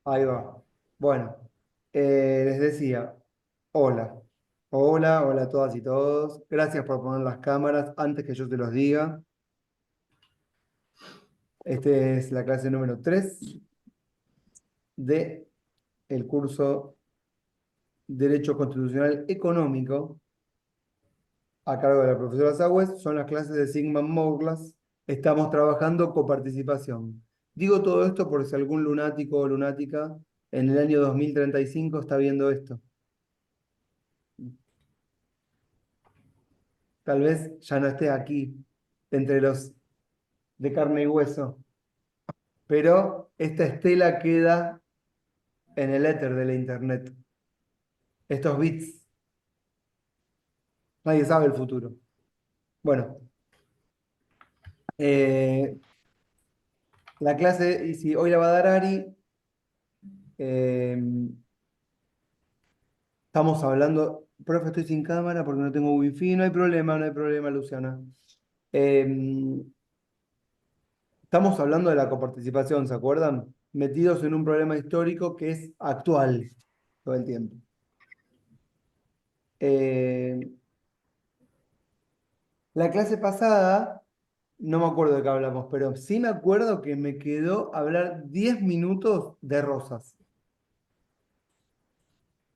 Ahí va. Bueno, les decía, hola. Hola, hola a todas y todos. Gracias por poner las cámaras antes que yo te los diga. Esta es la clase número 3 de el curso Derecho Constitucional Económico a cargo de la profesora Sagüez. Son las clases de Sigmund Mourlas. Estamos trabajando coparticipación. Digo todo esto por si algún lunático o lunática en el año 2035 está viendo esto. Tal vez ya no esté aquí entre los de carne y hueso, pero esta estela queda en el éter de la internet. Estos bits, nadie sabe el futuro. Bueno, eh, la clase, y si hoy la va a dar Ari, eh, estamos hablando, profe, estoy sin cámara porque no tengo wifi, no hay problema, no hay problema, Luciana. Eh, Estamos hablando de la coparticipación, ¿se acuerdan? Metidos en un problema histórico que es actual todo el tiempo. Eh, La clase pasada, no me acuerdo de qué hablamos, pero sí me acuerdo que me quedó hablar 10 minutos de Rosas.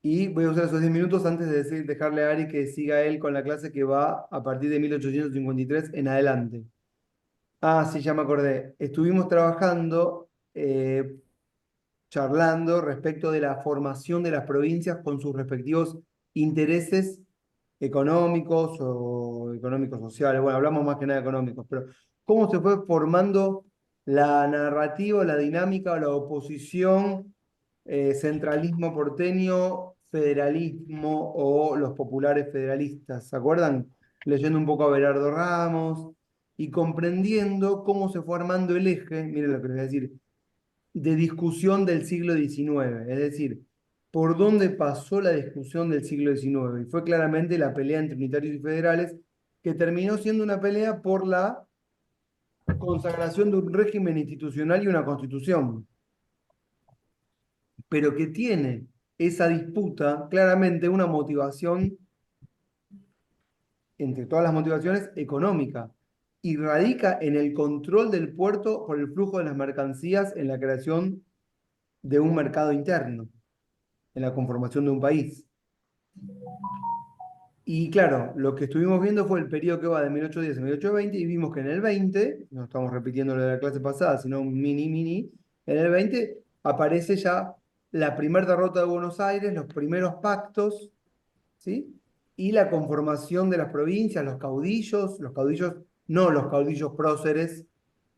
Y voy a usar esos 10 minutos antes de dejarle a Ari que siga él con la clase que va a partir de 1853 en adelante. Ah, sí, ya me acordé. Estuvimos trabajando, charlando respecto de la formación de las provincias con sus respectivos intereses económicos o económicos sociales. Bueno, hablamos más que nada de económicos, pero cómo se fue formando la narrativa, la dinámica, la oposición, centralismo porteño, federalismo o los populares federalistas. ¿Se acuerdan? Leyendo un poco a Berardo Ramos y comprendiendo cómo se fue armando el eje, miren lo que les voy a decir, de discusión del siglo XIX, es decir, por dónde pasó la discusión del siglo XIX. Y fue claramente la pelea entre unitarios y federales, que terminó siendo una pelea por la consagración de un régimen institucional y una constitución, pero que tiene esa disputa claramente una motivación, entre todas las motivaciones, económica, y radica en el control del puerto por el flujo de las mercancías en la creación de un mercado interno, en la conformación de un país. Y claro, lo que estuvimos viendo fue el periodo que va de 1810 a 1820 y vimos que en el 20, no estamos repitiendo lo de la clase pasada, sino un mini, en el 20 aparece ya la primera derrota de Buenos Aires, los primeros pactos, ¿sí? Y la conformación de las provincias, los caudillos, no los caudillos próceres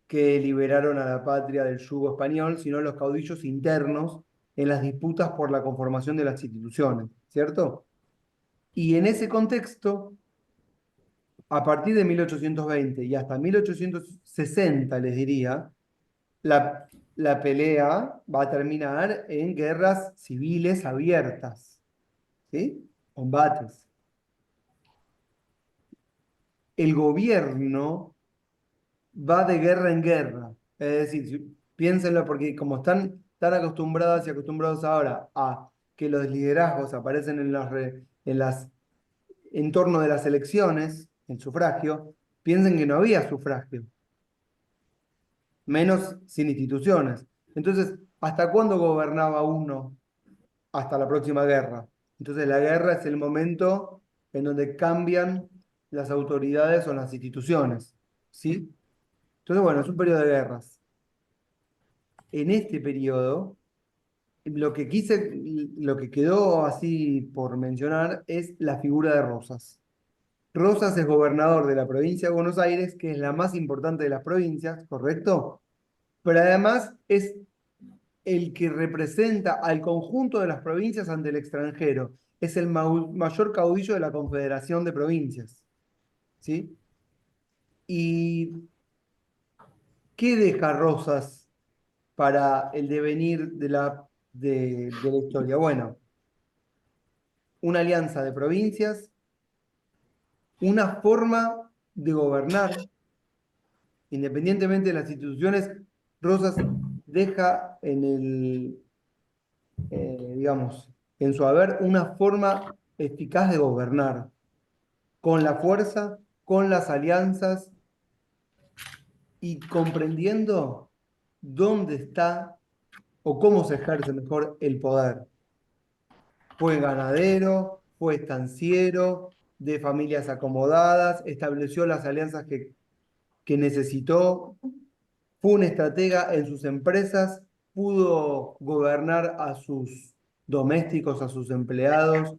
que liberaron a la patria del yugo español, sino los caudillos internos en las disputas por la conformación de las instituciones, ¿cierto? Y en ese contexto, a partir de 1820 y hasta 1860, les diría, la pelea va a terminar en guerras civiles abiertas, ¿sí? Combates. El gobierno va de guerra en guerra. Es decir, piénsenlo porque como están tan acostumbradas y acostumbrados ahora a que los liderazgos aparecen en torno de las elecciones, el sufragio, piensen que no había sufragio, menos sin instituciones. Entonces, ¿hasta cuándo gobernaba uno? Hasta la próxima guerra. Entonces, la guerra es el momento en donde cambian las autoridades o las instituciones. ¿Sí? Entonces, bueno, es un periodo de guerras. En este periodo, lo que quedó así por mencionar es la figura de Rosas. Rosas es gobernador de la provincia de Buenos Aires, que es la más importante de las provincias, ¿correcto? Pero además es el que representa al conjunto de las provincias ante el extranjero. Es el mayor caudillo de la Confederación de Provincias. ¿Sí? ¿Y qué deja Rosas para el devenir de la historia? Bueno, una alianza de provincias, una forma de gobernar, independientemente de las instituciones. Rosas deja digamos, en su haber, una forma eficaz de gobernar, con la fuerza, con las alianzas y comprendiendo dónde está o cómo se ejerce mejor el poder. Fue ganadero, fue estanciero, de familias acomodadas, estableció las alianzas que necesitó, fue un estratega en sus empresas, pudo gobernar a sus domésticos, a sus empleados,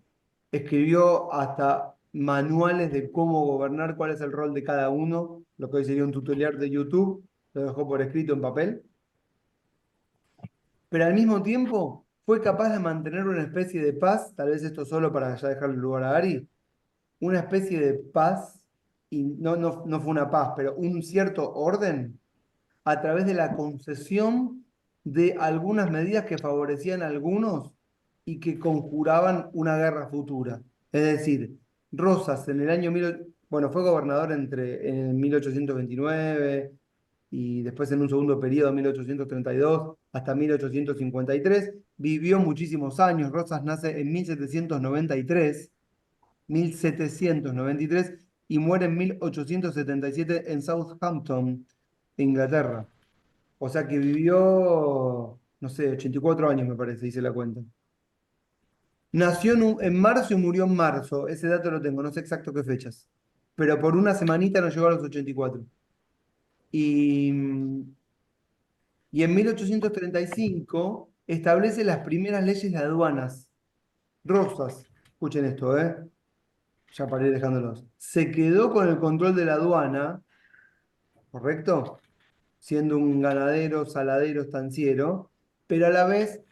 escribió hasta manuales de cómo gobernar, cuál es el rol de cada uno, lo que hoy sería un tutorial de YouTube, lo dejó por escrito en papel, pero al mismo tiempo fue capaz de mantener una especie de paz, tal vez esto solo para ya dejarle lugar a Ari, una especie de paz, y no fue una paz, pero un cierto orden a través de la concesión de algunas medidas que favorecían a algunos y que conjuraban una guerra futura. Es decir, Rosas en el año bueno, fue gobernador en 1829 y después en un segundo periodo, 1832 hasta 1853, vivió muchísimos años. Rosas nace en 1793 y muere en 1877 en Southampton, Inglaterra. O sea que vivió, no sé, 84 años me parece, hice la cuenta. Nació en marzo y murió en marzo, ese dato lo tengo, no sé exacto qué fechas, pero por una semanita no llegó a los 84. Y, cuatro. Y en 1835 establece las primeras leyes de aduanas. Rosas, escuchen esto, ya para ir dejándolos. Se quedó con el control de la aduana, ¿correcto? Siendo un ganadero, saladero, estanciero, pero a la vez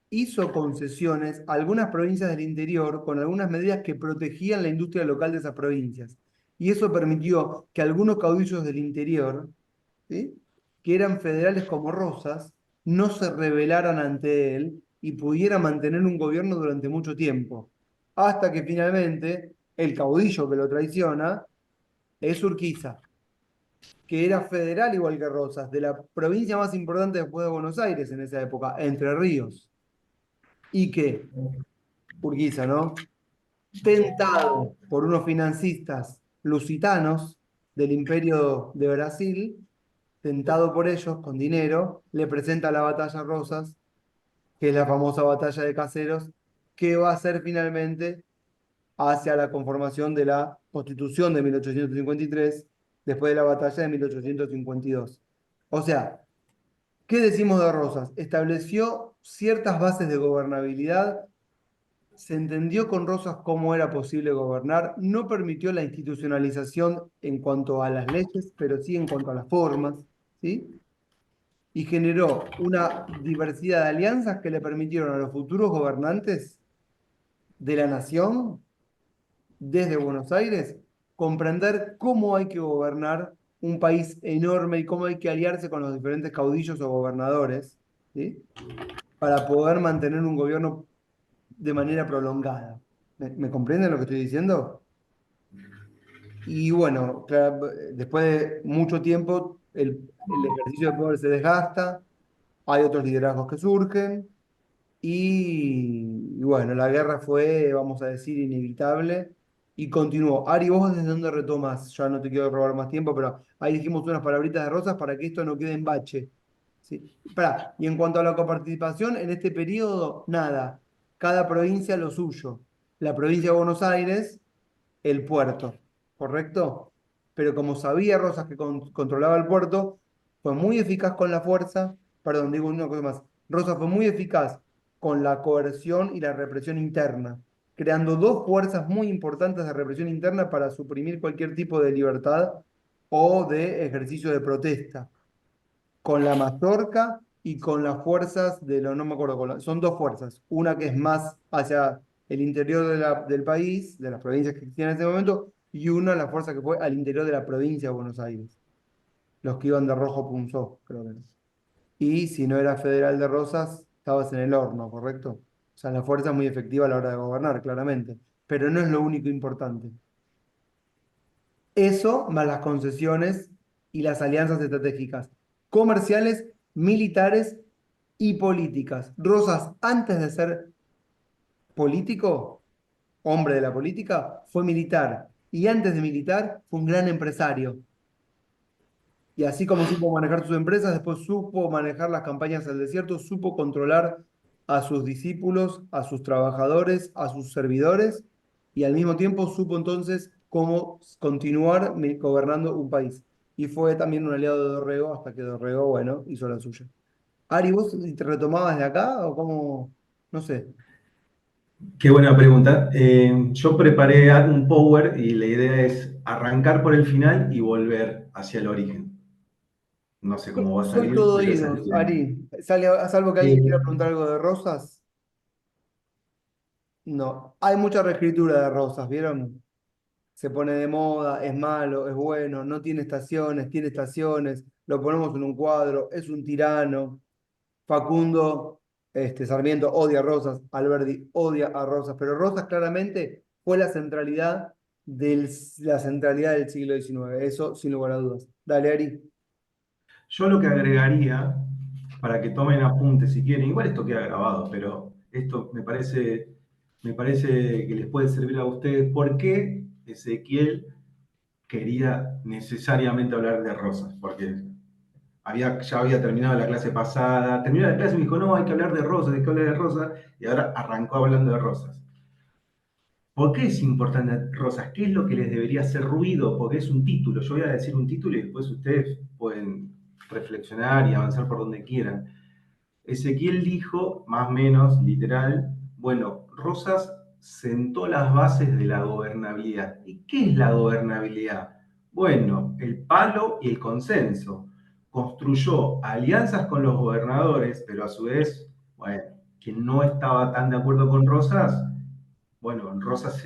hizo concesiones a algunas provincias del interior con algunas medidas que protegían la industria local de esas provincias. Y eso permitió que algunos caudillos del interior, ¿sí?, que eran federales como Rosas, no se rebelaran ante él y pudiera mantener un gobierno durante mucho tiempo. Hasta que finalmente el caudillo que lo traiciona es Urquiza, que era federal igual que Rosas, de la provincia más importante después de Buenos Aires en esa época, Entre Ríos, y que Urquiza, ¿no? Tentado por unos financistas lusitanos del Imperio de Brasil, tentado por ellos con dinero, le presenta la batalla Rosas, que es la famosa batalla de Caseros, que va a ser finalmente hacia la conformación de la Constitución de 1853, después de la batalla de 1852. O sea, ¿qué decimos de Rosas? Estableció ciertas bases de gobernabilidad, se entendió con Rosas cómo era posible gobernar, no permitió la institucionalización en cuanto a las leyes, pero sí en cuanto a las formas, ¿sí? Y generó una diversidad de alianzas que le permitieron a los futuros gobernantes de la nación, desde Buenos Aires, comprender cómo hay que gobernar un país enorme y cómo hay que aliarse con los diferentes caudillos o gobernadores, ¿sí?, para poder mantener un gobierno de manera prolongada. ¿Me comprenden lo que estoy diciendo? Y bueno, después de mucho tiempo, el ejercicio de poder se desgasta, hay otros liderazgos que surgen, y bueno, la guerra fue, vamos a decir, inevitable y continuó. Ari, vos desde dónde retomas, ya no te quiero robar más tiempo, pero ahí dijimos unas palabritas de Rosas para que esto no quede en bache. ¿Sí? Pará, y en cuanto a la coparticipación, en este periodo, nada, cada provincia lo suyo. La provincia de Buenos Aires, el puerto, ¿correcto? Pero como sabía Rosas que controlaba el puerto, fue muy eficaz con la fuerza, perdón, digo una cosa más, Rosas fue muy eficaz con la coerción y la represión interna, creando dos fuerzas muy importantes de represión interna para suprimir cualquier tipo de libertad o de ejercicio de protesta, con la mazorca y con las fuerzas de lo, no me acuerdo, son dos fuerzas, una que es más hacia el interior del país, de las provincias que existían en ese momento, y una la fuerza que fue al interior de la provincia de Buenos Aires, los que iban de rojo punzó, creo que era. Y si no era federal de Rosas, estabas en el horno, ¿correcto? O sea, la fuerza es muy efectiva a la hora de gobernar, claramente, pero no es lo único importante. Eso más las concesiones y las alianzas estratégicas, comerciales, militares y políticas. Rosas, antes de ser político, hombre de la política, fue militar. Y antes de militar, fue un gran empresario. Y así como supo manejar sus empresas, después supo manejar las campañas al desierto, supo controlar a sus discípulos, a sus trabajadores, a sus servidores, y al mismo tiempo supo entonces cómo continuar gobernando un país. Y fue también un aliado de Dorrego hasta que Dorrego, bueno, hizo la suya. Ari, ¿vos te retomabas de acá o cómo? No sé. Qué buena pregunta. Yo preparé un power y la idea es arrancar por el final y volver hacia el origen. No sé cómo va a Soy salir, todo pero esa es la oídos, idea. Ari. Salvo que alguien quiera Eh, preguntar algo de Rosas. No, hay mucha reescritura de Rosas, ¿vieron? Se pone de moda, es malo, es bueno, no tiene estaciones, lo ponemos en un cuadro, es un tirano. Facundo, Sarmiento odia a Rosas, Alberdi odia a Rosas, pero Rosas claramente fue la centralidad del siglo XIX, eso sin lugar a dudas. Dale, Ari. yo lo que agregaría, para que tomen apuntes si quieren, igual esto queda grabado, pero esto me parece que les puede servir a ustedes. ¿Por qué Ezequiel quería necesariamente hablar de Rosas? Porque ya había terminado la clase pasada, terminó la clase y me dijo, no, hay que hablar de Rosas, hay que hablar de Rosas, y ahora arrancó hablando de Rosas. ¿Por qué es importante Rosas? ¿Qué es lo que les debería hacer ruido? Porque es un título. Yo voy a decir un título y después ustedes pueden reflexionar y avanzar por donde quieran. Ezequiel dijo, más o menos literal, bueno, Rosas sentó las bases de la gobernabilidad. ¿Y qué es la gobernabilidad? Bueno, el palo y el consenso. Construyó alianzas con los gobernadores, pero a su vez, bueno, quien no estaba tan de acuerdo con Rosas, bueno, Rosas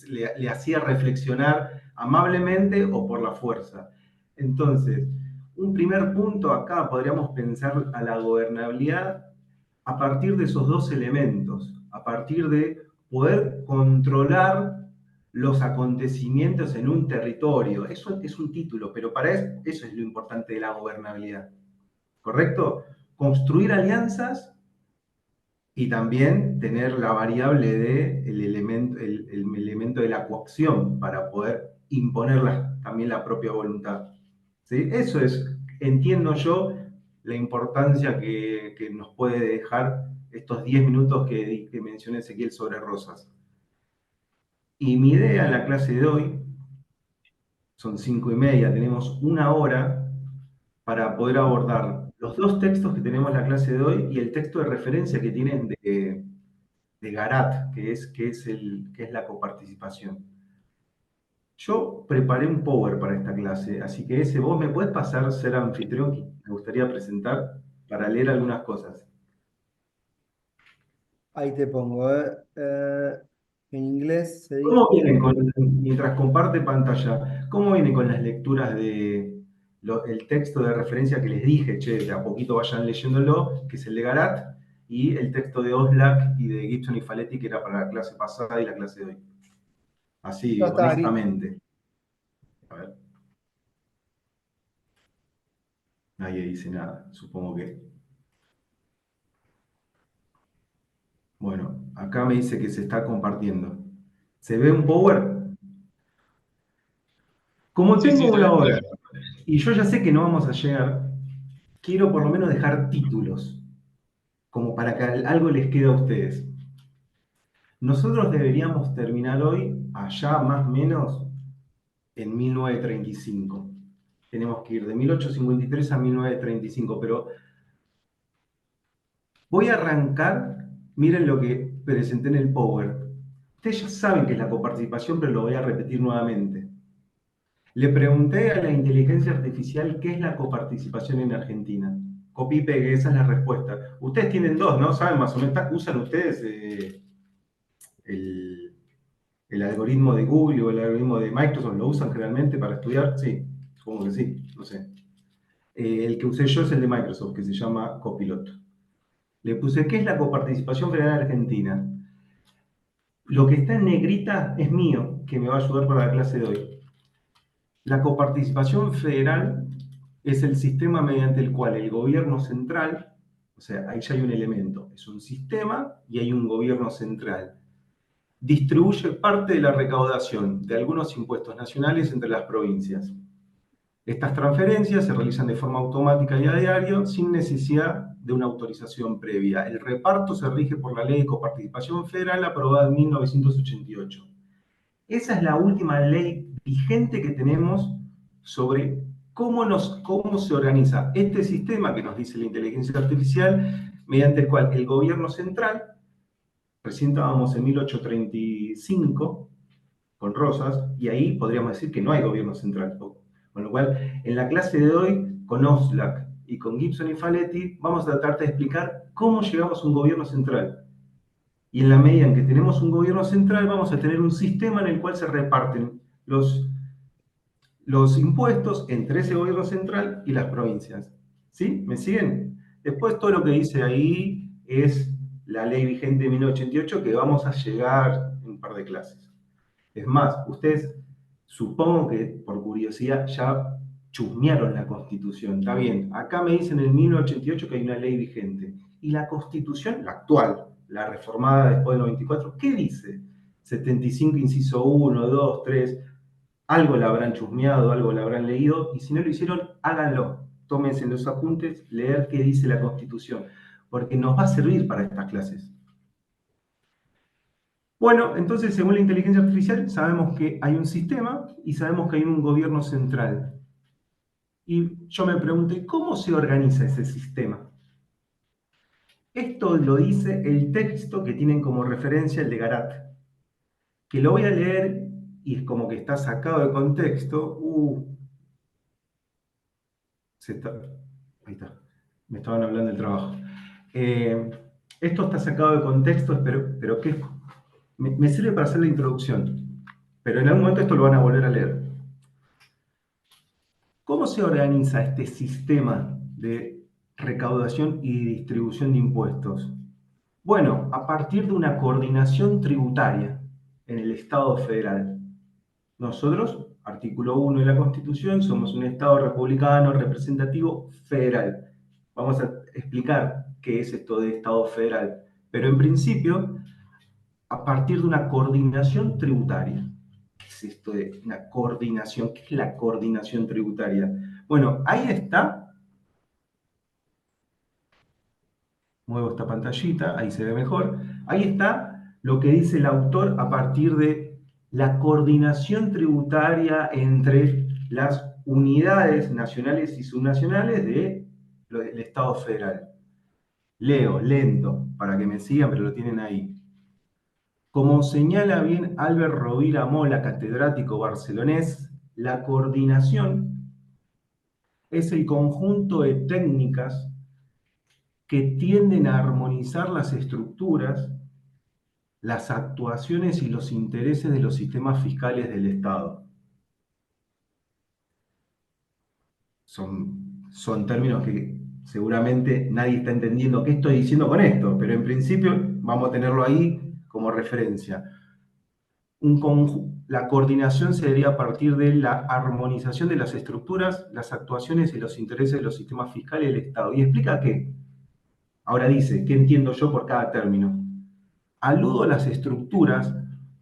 le hacía reflexionar amablemente o por la fuerza. Entonces, un primer punto acá podríamos pensar a la gobernabilidad a partir de esos dos elementos, a partir de poder controlar los acontecimientos en un territorio. Eso es un título, pero para eso es lo importante de la gobernabilidad. ¿Correcto? Construir alianzas y también tener la variable de el elemento de la coacción para poder imponer también la propia voluntad. ¿Sí? Eso es, entiendo yo, la importancia que nos puede dejar estos 10 minutos que mencioné Ezequiel sobre Rosas. Y mi idea en la clase de hoy, son 5:30, tenemos una hora para poder abordar los dos textos que tenemos en la clase de hoy y el texto de referencia que tienen de Garat, que es la coparticipación. Yo preparé un power para esta clase, así que vos me puedes pasar ser anfitrión, que me gustaría presentar para leer algunas cosas. Ahí te pongo, ¿eh? En inglés se ¿Cómo dice. vienen mientras comparte pantalla, cómo vienen con las lecturas el texto de referencia que les dije, che, de a poquito vayan leyéndolo, que es el de Garat, y el texto de Oslak y de Gibson y Faletti, que era para la clase pasada y la clase de hoy? Así, Ya está, Ari. honestamente. A ver, nadie dice nada, supongo que. Bueno, acá me dice que se está compartiendo. ¿Se ve un power? Como Sí, tengo sí, se una ve. hora y yo ya sé que no vamos a llegar, quiero por lo menos dejar títulos, como para que algo les quede a ustedes. Nosotros deberíamos terminar hoy, allá más o menos, en 1935. Tenemos que ir de 1853 a 1935, pero voy a arrancar, miren lo que presenté en el Power. Ustedes ya saben que es la coparticipación, pero lo voy a repetir nuevamente. Le pregunté a la inteligencia artificial qué es la coparticipación en Argentina. Copy y pegué, esa es la respuesta. Ustedes tienen dos, ¿no? ¿Saben más o menos? ¿Usan ustedes el, el algoritmo de Google o el algoritmo de Microsoft? ¿Lo usan generalmente para estudiar? Sí, supongo que sí, no sé. El que usé yo es el de Microsoft, que se llama Copilot. Le puse, ¿qué es la coparticipación federal argentina? Lo que está en negrita es mío, que me va a ayudar para la clase de hoy. La coparticipación federal es el sistema mediante el cual el gobierno central, o O sea, ahí ya hay un elemento. Es un sistema y hay un gobierno central. Distribuye parte de la recaudación de algunos impuestos nacionales entre las provincias. Estas transferencias se realizan de forma automática y a diario sin necesidad de una autorización previa. El reparto se rige por la Ley de Coparticipación Federal aprobada en 1988. Esa es la última ley vigente que tenemos sobre cómo se organiza este sistema que nos dice la inteligencia artificial, mediante el cual el gobierno central, recién estábamos en 1835 con Rosas, y ahí podríamos decir que no hay gobierno central. Con lo cual, en la clase de hoy, con Oxlack y con Gibson y Faletti, vamos a tratar de explicar cómo llegamos a un gobierno central. Y en la medida en que tenemos un gobierno central, vamos a tener un sistema en el cual se reparten los impuestos entre ese gobierno central y las provincias. ¿Sí? ¿Me siguen? Después todo lo que dice ahí es la ley vigente de 1988 que vamos a llegar en un par de clases. Es más, ustedes supongo que por curiosidad ya chusmearon la Constitución. Está bien, acá me dicen en el 1988 que hay una ley vigente. Y la Constitución, la actual, la reformada después del 94, ¿qué dice? 75, inciso 1, 2, 3. Algo la habrán chusmeado, algo la habrán leído, y si no lo hicieron, háganlo. Tómense los apuntes, leer qué dice la Constitución, porque nos va a servir para estas clases. Bueno, entonces, según la inteligencia artificial, sabemos que hay un sistema y sabemos que hay un gobierno central. Y yo me pregunté, ¿cómo se organiza ese sistema? Esto lo dice el texto que tienen como referencia el de Garat, que lo voy a leer y es como que está sacado de contexto. Ahí está, me estaban hablando del trabajo. Esto está sacado de contexto, pero ¿qué? Me sirve para hacer la introducción, pero en algún momento esto lo van a volver a leer. ¿Cómo se organiza este sistema de recaudación y distribución de impuestos? Bueno, a partir de una coordinación tributaria en el Estado federal. Nosotros, artículo 1 de la Constitución, somos un Estado republicano representativo federal. Vamos a explicar qué es esto de Estado federal, pero en principio, a partir de una coordinación tributaria. ¿Qué es esto de una coordinación? ¿Qué es la coordinación tributaria? Bueno, ahí está. Muevo esta pantallita, ahí se ve mejor. Ahí está lo que dice el autor a partir de la coordinación tributaria entre las unidades nacionales y subnacionales del Estado federal. Leo, lento, para que me sigan, pero lo tienen ahí. Como señala bien Albert Rovira Mola, catedrático barcelonés, la coordinación es el conjunto de técnicas que tienden a armonizar las estructuras, las actuaciones y los intereses de los sistemas fiscales del Estado. Son términos que seguramente nadie está entendiendo qué estoy diciendo con esto, pero en principio vamos a tenerlo ahí como referencia. La coordinación se daría a partir de la armonización de las estructuras, las actuaciones y los intereses de los sistemas fiscales del Estado. ¿Y explica qué? Ahora dice, ¿qué entiendo yo por cada término? Aludo a las estructuras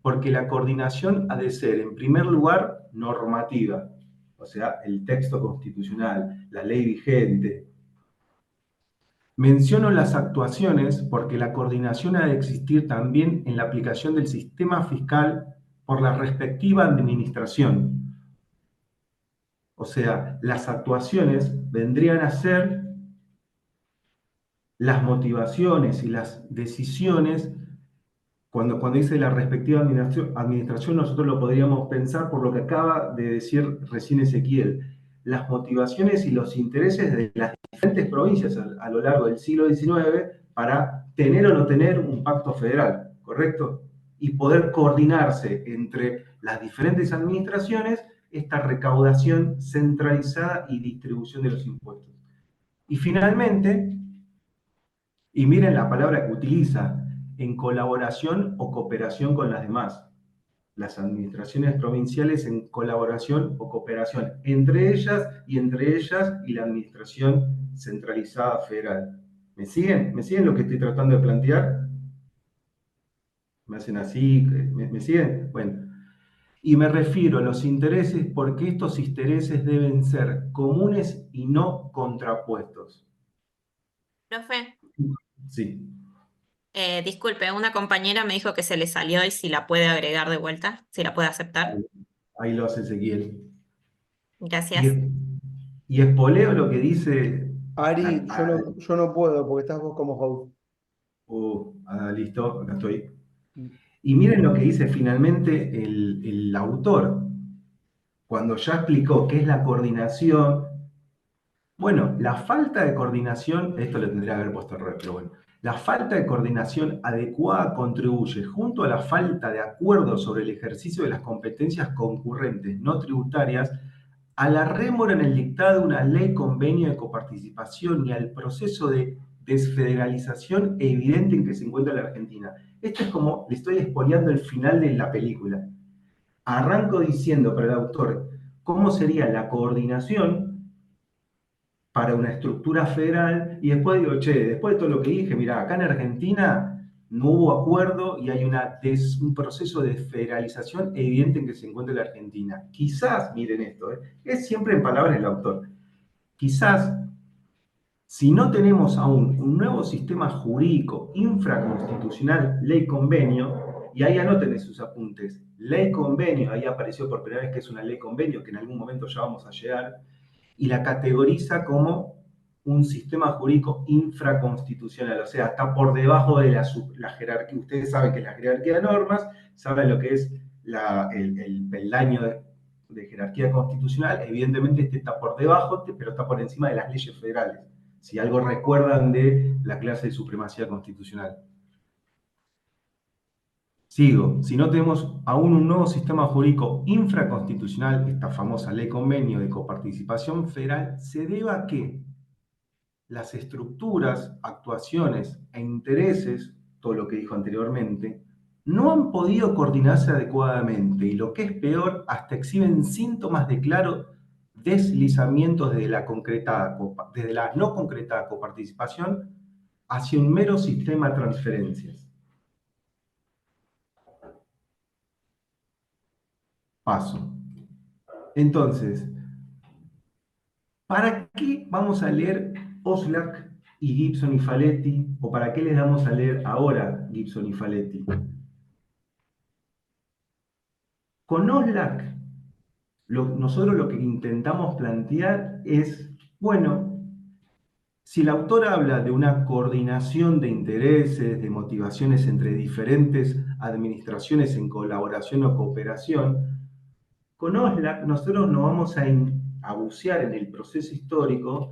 porque la coordinación ha de ser, en primer lugar, normativa, o sea, el texto constitucional, la ley vigente. Menciono las actuaciones porque la coordinación ha de existir también en la aplicación del sistema fiscal por la respectiva administración. O sea, las actuaciones vendrían a ser las motivaciones y las decisiones. Cuando dice la respectiva administración, nosotros lo podríamos pensar por lo que acaba de decir recién Ezequiel. Las motivaciones y los intereses de las diferentes provincias a lo largo del siglo XIX para tener o no tener un pacto federal, ¿correcto? Y poder coordinarse entre las diferentes administraciones esta recaudación centralizada y distribución de los impuestos. Y finalmente, y miren la palabra que utiliza, en colaboración o cooperación con las demás. Las administraciones provinciales en colaboración o cooperación entre ellas y la administración centralizada federal. ¿Me siguen? ¿Me siguen lo que estoy tratando de plantear? ¿Me hacen así? ¿Me siguen? Bueno, y me refiero a los intereses porque estos intereses deben ser comunes y no contrapuestos. Profe, Sí, disculpe, una compañera me dijo que se le salió y si la puede agregar de vuelta, si la puede aceptar. ahí lo hace Ezequiel. Y, Gracias. es- y espoleo lo que dice. Ari, ah, ah, yo no puedo porque estás vos como host. listo, acá estoy. Y miren lo que dice finalmente el autor, cuando ya explicó qué es la coordinación. Bueno, la falta de coordinación, esto lo tendría que haber puesto al revés, pero bueno, la falta de coordinación adecuada contribuye, junto a la falta de acuerdo sobre el ejercicio de las competencias concurrentes no tributarias, a la rémora en el dictado de una ley convenio de coparticipación y al proceso de desfederalización evidente en que se encuentra la Argentina. Esto es como le estoy expoliando el final de la película. Arranco diciendo para el autor cómo sería la coordinación para una estructura federal y después digo, che, después de todo lo que dije, mira, acá en Argentina no hubo acuerdo y hay un proceso de federalización evidente en que se encuentra la Argentina. Quizás, miren esto, es siempre en palabras del autor, quizás si no tenemos aún un nuevo sistema jurídico infraconstitucional, ley convenio, y ahí anoten en sus apuntes, ley convenio, ahí apareció por primera vez que es una ley convenio, que en algún momento ya vamos a llegar, y la categoriza como un sistema jurídico infraconstitucional, o sea, está por debajo de la jerarquía. Ustedes saben que la jerarquía de normas, saben lo que es el peldaño de jerarquía constitucional, evidentemente este está por debajo, pero está por encima de las leyes federales, si algo recuerdan de la clase de supremacía constitucional. Sigo, si no tenemos aún un nuevo sistema jurídico infraconstitucional, esta famosa ley convenio de coparticipación federal, se debe a que las estructuras, actuaciones e intereses, todo lo que dijo anteriormente, no han podido coordinarse adecuadamente y lo que es peor, hasta exhiben síntomas de claro deslizamientos desde la no concretada coparticipación hacia un mero sistema de transferencias. Paso. Entonces, ¿para qué vamos a leer Oslak y Gibson y Faletti? ¿O para qué les damos a leer ahora Gibson y Faletti? Con Oslak, nosotros lo que intentamos plantear es, bueno, si el autor habla de una coordinación de intereses, de motivaciones entre diferentes administraciones en colaboración o cooperación, con Oslak nosotros nos vamos a bucear en el proceso histórico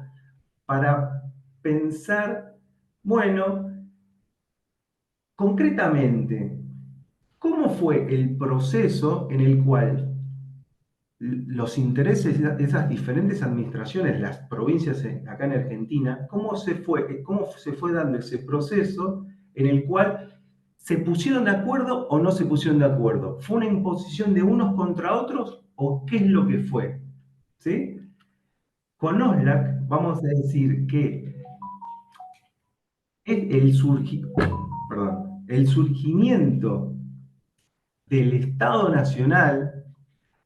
para pensar, bueno, concretamente, ¿cómo fue el proceso en el cual los intereses de esas diferentes administraciones, las provincias acá en Argentina, cómo se fue dando ese proceso en el cual se pusieron de acuerdo o no se pusieron de acuerdo? ¿Fue una imposición de unos contra otros o qué es lo que fue? ¿Sí? Con Oslak vamos a decir que es el surgimiento del Estado Nacional,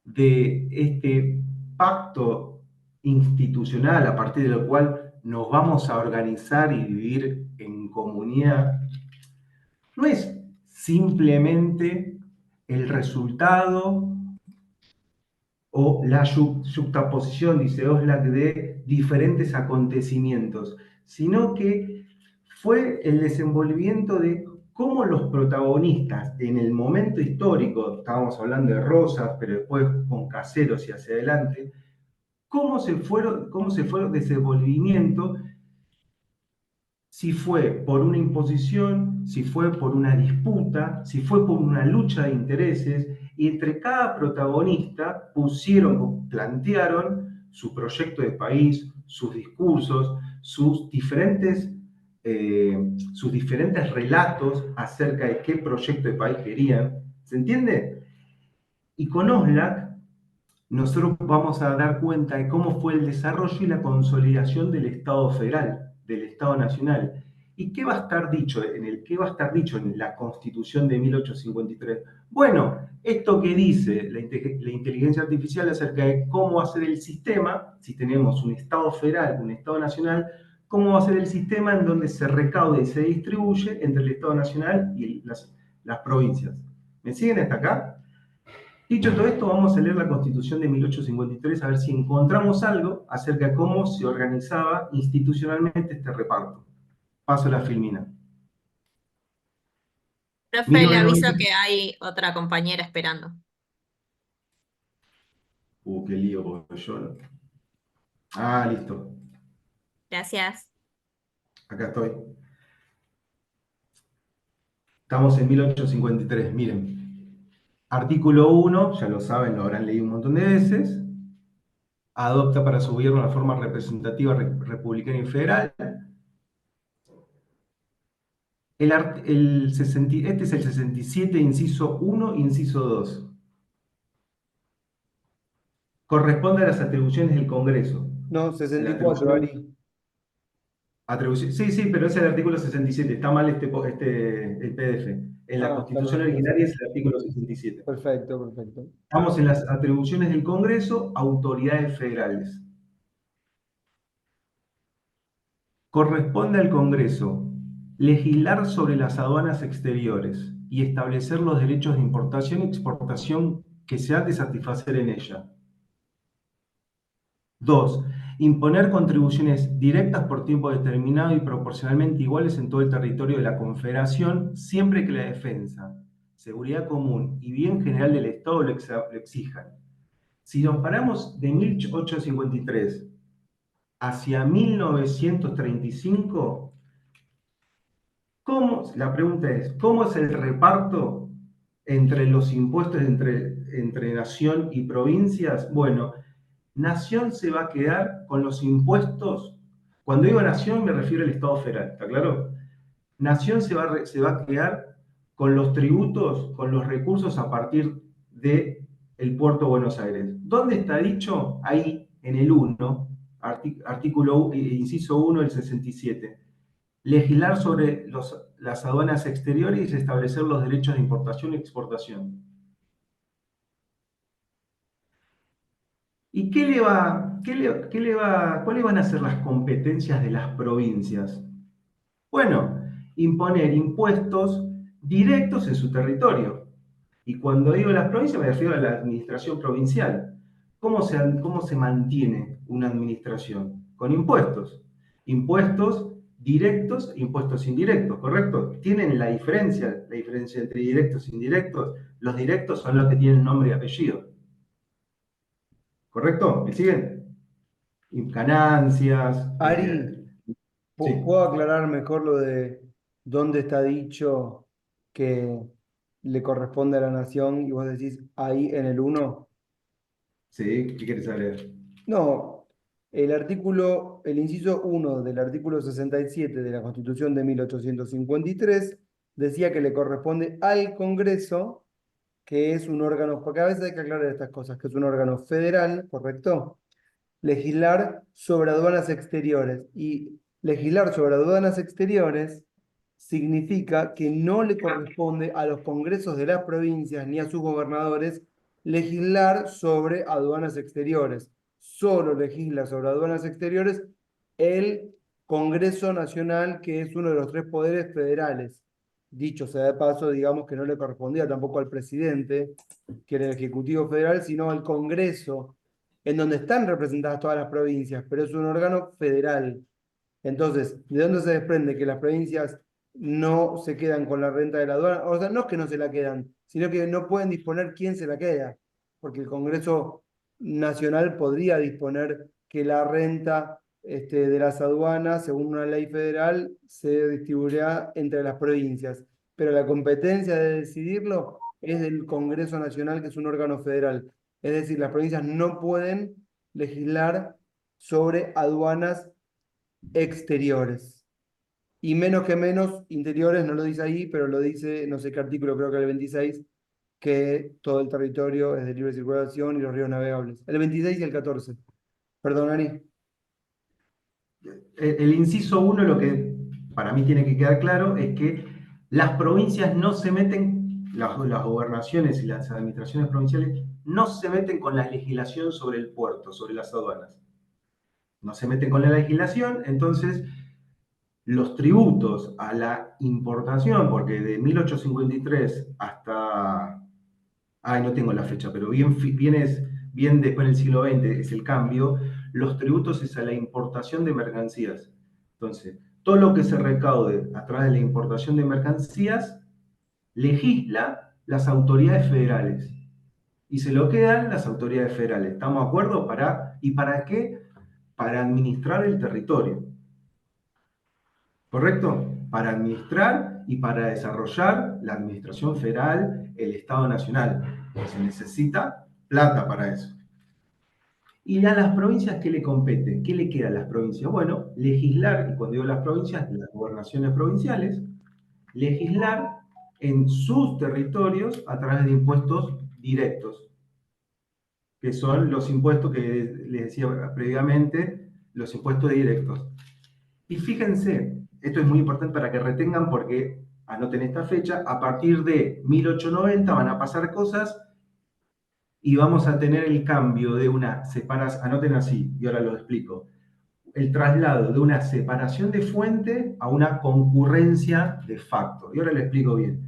de este pacto institucional a partir del cual nos vamos a organizar y vivir en comunidad, no es simplemente el resultado o la yuxtaposición, dice Oslak, de diferentes acontecimientos, sino que fue el desenvolvimiento de cómo los protagonistas en el momento histórico, estábamos hablando de Rosas, pero después con Caseros y hacia adelante, cómo se fueron desenvolvimiento, si fue por una imposición, si fue por una disputa, si fue por una lucha de intereses, y entre cada protagonista plantearon su proyecto de país, sus discursos, sus diferentes relatos acerca de qué proyecto de país querían. ¿Se entiende? Y con Oslak nosotros vamos a dar cuenta de cómo fue el desarrollo y la consolidación del Estado federal, del Estado nacional. ¿Y qué va a estar dicho qué va a estar dicho en la Constitución de 1853? Bueno, esto que dice la inteligencia artificial acerca de cómo va a ser el sistema, si tenemos un Estado federal, un Estado nacional, cómo va a ser el sistema en donde se recaude y se distribuye entre el Estado nacional y las provincias. ¿Me siguen hasta acá? Dicho todo esto, vamos a leer la Constitución de 1853 a ver si encontramos algo acerca de cómo se organizaba institucionalmente este reparto. Paso a la filmina. Profe, le aviso 1990. que hay otra compañera esperando. Qué lío, porque yo no. Ah, listo. Gracias. Acá estoy. Estamos en 1853. Miren. Artículo 1, ya lo saben, lo habrán leído un montón de veces. Adopta para su gobierno la forma representativa republicana y federal. Este es el 67, inciso 1, inciso 2. Corresponde a las atribuciones del Congreso. No, A la 64, atribución, Ari. sí, sí, pero es el artículo 67. Está mal el PDF. En la Ah, Constitución perdón, no originaria sé. es el artículo 67. Perfecto, perfecto. Estamos en las atribuciones del Congreso, autoridades federales. Corresponde al Congreso legislar sobre las aduanas exteriores y establecer los derechos de importación y exportación que se han de satisfacer en ella. 2. Imponer contribuciones directas por tiempo determinado y proporcionalmente iguales en todo el territorio de la Confederación, siempre que la defensa, seguridad común y bien general del Estado lo exijan. Si nos paramos de 1853 hacia 1935, la pregunta es, ¿cómo es el reparto entre los impuestos entre nación y provincias? Bueno, Nación se va a quedar con los impuestos. Cuando digo Nación me refiero al Estado federal, ¿está claro? Nación se va a quedar con los tributos, con los recursos a partir del puerto de Buenos Aires. ¿Dónde está dicho? Ahí, en el 1, artículo, inciso 1 del 67. Legislar sobre las aduanas exteriores y establecer los derechos de importación y exportación. ¿Y cuáles van a ser las competencias de las provincias? Bueno, imponer impuestos directos en su territorio. Y cuando digo las provincias me refiero a la administración provincial. ¿Cómo se mantiene una administración? Con impuestos. Impuestos directos e impuestos indirectos, ¿correcto? Tienen la diferencia entre directos e indirectos. Los directos son los que tienen nombre y apellido. ¿Correcto? ¿Me siguen? Ganancias. Ari, Sí, ¿puedo aclarar mejor lo de dónde está dicho que le corresponde a la nación y vos decís ahí en el 1? sí, ¿qué quieres saber? No, el inciso 1 del artículo 67 de la Constitución de 1853 decía que le corresponde al Congreso, que es un órgano, porque a veces hay que aclarar estas cosas, que es un órgano federal, ¿correcto? Legislar sobre aduanas exteriores. Y legislar sobre aduanas exteriores significa que no le corresponde a los congresos de las provincias ni a sus gobernadores legislar sobre aduanas exteriores. Solo legisla sobre aduanas exteriores el Congreso Nacional, que es uno de los tres poderes federales. Dicho sea de paso, digamos que no le correspondía tampoco al presidente, que era el Ejecutivo Federal, sino al Congreso, en donde están representadas todas las provincias, pero es un órgano federal. Entonces, ¿de dónde se desprende que las provincias no se quedan con la renta de la aduana? O sea, no es que no se la quedan, sino que no pueden disponer quién se la queda, porque el Congreso Nacional podría disponer que la renta de las aduanas, según una ley federal, se distribuirá entre las provincias. Pero la competencia de decidirlo es del Congreso Nacional, que es un órgano federal. Es decir, las provincias no pueden legislar sobre aduanas exteriores. Y menos que menos interiores, no lo dice ahí, pero lo dice, no sé qué artículo, creo que el 26, que todo el territorio es de libre circulación y los ríos navegables. El 26 y el 14. Perdón, Ari. El inciso 1 lo que para mí tiene que quedar claro, es que las provincias no se meten, las gobernaciones y las administraciones provinciales no se meten con la legislación sobre el puerto, sobre las aduanas. No se meten con la legislación, entonces los tributos a la importación, porque de 1853 hasta, ay, no tengo la fecha, pero bien después del siglo XX es el cambio, los tributos es a la importación de mercancías. Entonces, todo lo que se recaude a través de la importación de mercancías, legisla las autoridades federales. Y se lo quedan las autoridades federales. ¿Estamos de acuerdo? ¿Y para qué? Para administrar el territorio. ¿Correcto? Para administrar y para desarrollar la administración federal, el Estado Nacional. Se necesita plata para eso. ¿Y a las provincias qué le compete? ¿Qué le queda a las provincias? Bueno, legislar, y cuando digo las provincias, las gobernaciones provinciales, legislar en sus territorios a través de impuestos directos, que son los impuestos que les decía previamente, los impuestos directos. Y fíjense, esto es muy importante para que retengan porque anoten esta fecha, a partir de 1890 van a pasar cosas y vamos a tener el cambio de una separación, anoten así, y ahora lo explico, el traslado de una separación de fuente a una concurrencia de facto. Y ahora lo explico bien.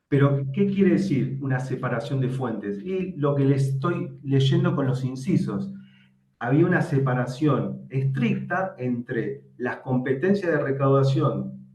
Pero, ¿qué quiere decir una separación de fuentes? Y lo que les estoy leyendo con los incisos. Había una separación estricta entre las competencias de recaudación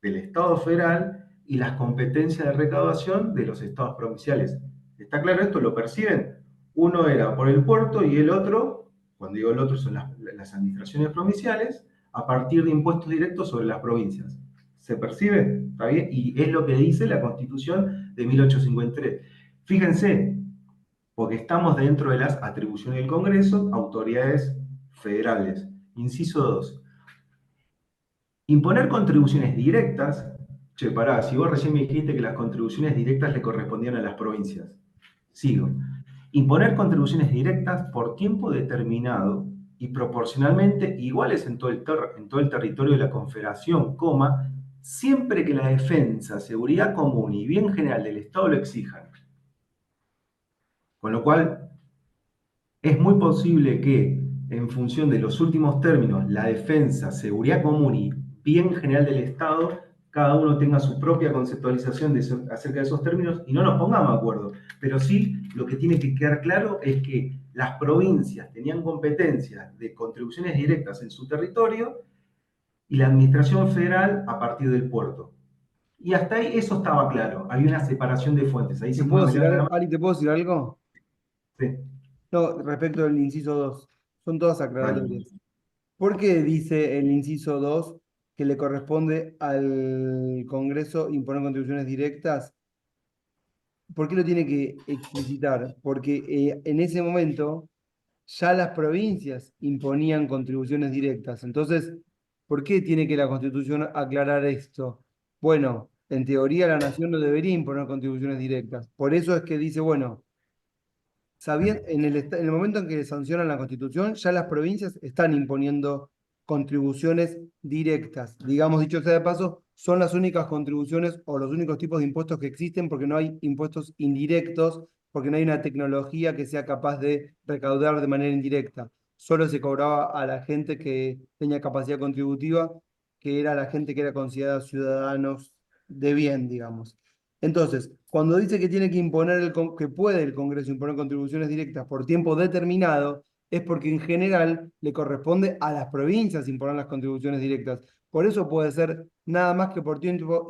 del Estado federal y las competencias de recaudación de los estados provinciales. ¿Está claro esto? ¿Lo perciben? Uno era por el puerto y el otro, cuando digo el otro son las administraciones provinciales, a partir de impuestos directos sobre las provincias. ¿Se percibe? ¿Está bien? Y es lo que dice la Constitución de 1853. Fíjense, porque estamos dentro de las atribuciones del Congreso, autoridades federales. Inciso 2. Imponer contribuciones directas. Che, pará, si vos recién me dijiste que las contribuciones directas le correspondían a las provincias. Sigo. Imponer contribuciones directas por tiempo determinado y proporcionalmente iguales en todo el territorio de la Confederación, coma, siempre que la defensa, seguridad común y bien general del Estado lo exijan. Con lo cual, es muy posible que, en función de los últimos términos, la defensa, seguridad común y bien general del Estado, cada uno tenga su propia conceptualización acerca de esos términos y no nos pongamos de acuerdo. Pero sí, lo que tiene que quedar claro es que las provincias tenían competencias de contribuciones directas en su territorio y la administración federal a partir del puerto. Y hasta ahí eso estaba claro, había una separación de fuentes. Ahí ¿Te si puedo uno me decir levanta la algo? mano. Ari, ¿te puedo decir algo? Sí, No, respecto del inciso 2. Son todas dale. aclaratorias. ¿Por qué dice el inciso 2 que le corresponde al Congreso imponer contribuciones directas? ¿Por qué lo tiene que explicitar? Porque en ese momento ya las provincias imponían contribuciones directas. Entonces, ¿por qué tiene que la Constitución aclarar esto? Bueno, en teoría la nación no debería imponer contribuciones directas. Por eso es que dice, bueno, en el momento en que sancionan la Constitución, ya las provincias están imponiendo contribuciones directas. Digamos, dicho sea de paso, son las únicas contribuciones o los únicos tipos de impuestos que existen porque no hay impuestos indirectos, porque no hay una tecnología que sea capaz de recaudar de manera indirecta. Solo se cobraba a la gente que tenía capacidad contributiva, que era la gente que era considerada ciudadanos de bien, digamos. Entonces, cuando dice que tiene que imponer que puede el Congreso imponer contribuciones directas por tiempo determinado, es porque en general le corresponde a las provincias imponer las contribuciones directas. Por eso puede ser nada más que por tiempo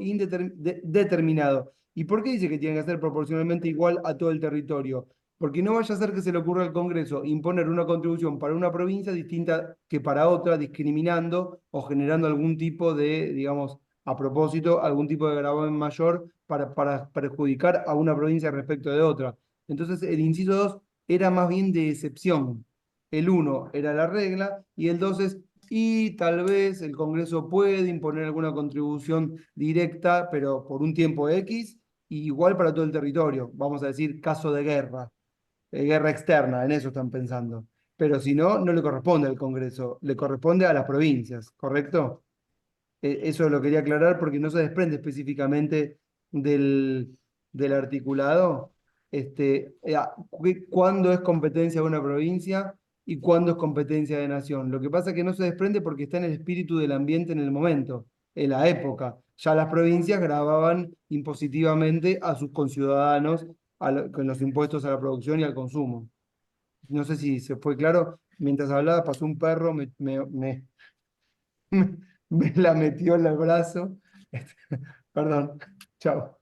determinado. ¿Y por qué dice que tiene que ser proporcionalmente igual a todo el territorio? Porque no vaya a ser que se le ocurra al Congreso imponer una contribución para una provincia distinta que para otra, discriminando o generando algún tipo de, digamos, a propósito, algún tipo de gravamen mayor para perjudicar a una provincia respecto de otra. Entonces, el inciso 2 era más bien de excepción. El uno era la regla y el 2 es, y tal vez el Congreso puede imponer alguna contribución directa, pero por un tiempo X, y igual para todo el territorio. Vamos a decir, caso de guerra, guerra externa, en eso están pensando. Pero si no, no le corresponde al Congreso, le corresponde a las provincias, ¿correcto? Eso lo quería aclarar porque no se desprende específicamente del, del articulado. Cuándo es competencia de una provincia y cuándo es competencia de nación. Lo que pasa es que no se desprende porque está en el espíritu del ambiente en el momento, en la época. Ya las provincias grababan impositivamente a sus conciudadanos con los impuestos a la producción y al consumo. No sé si se fue claro. Mientras hablaba, pasó un perro, me la metió en el brazo. Perdón, chao.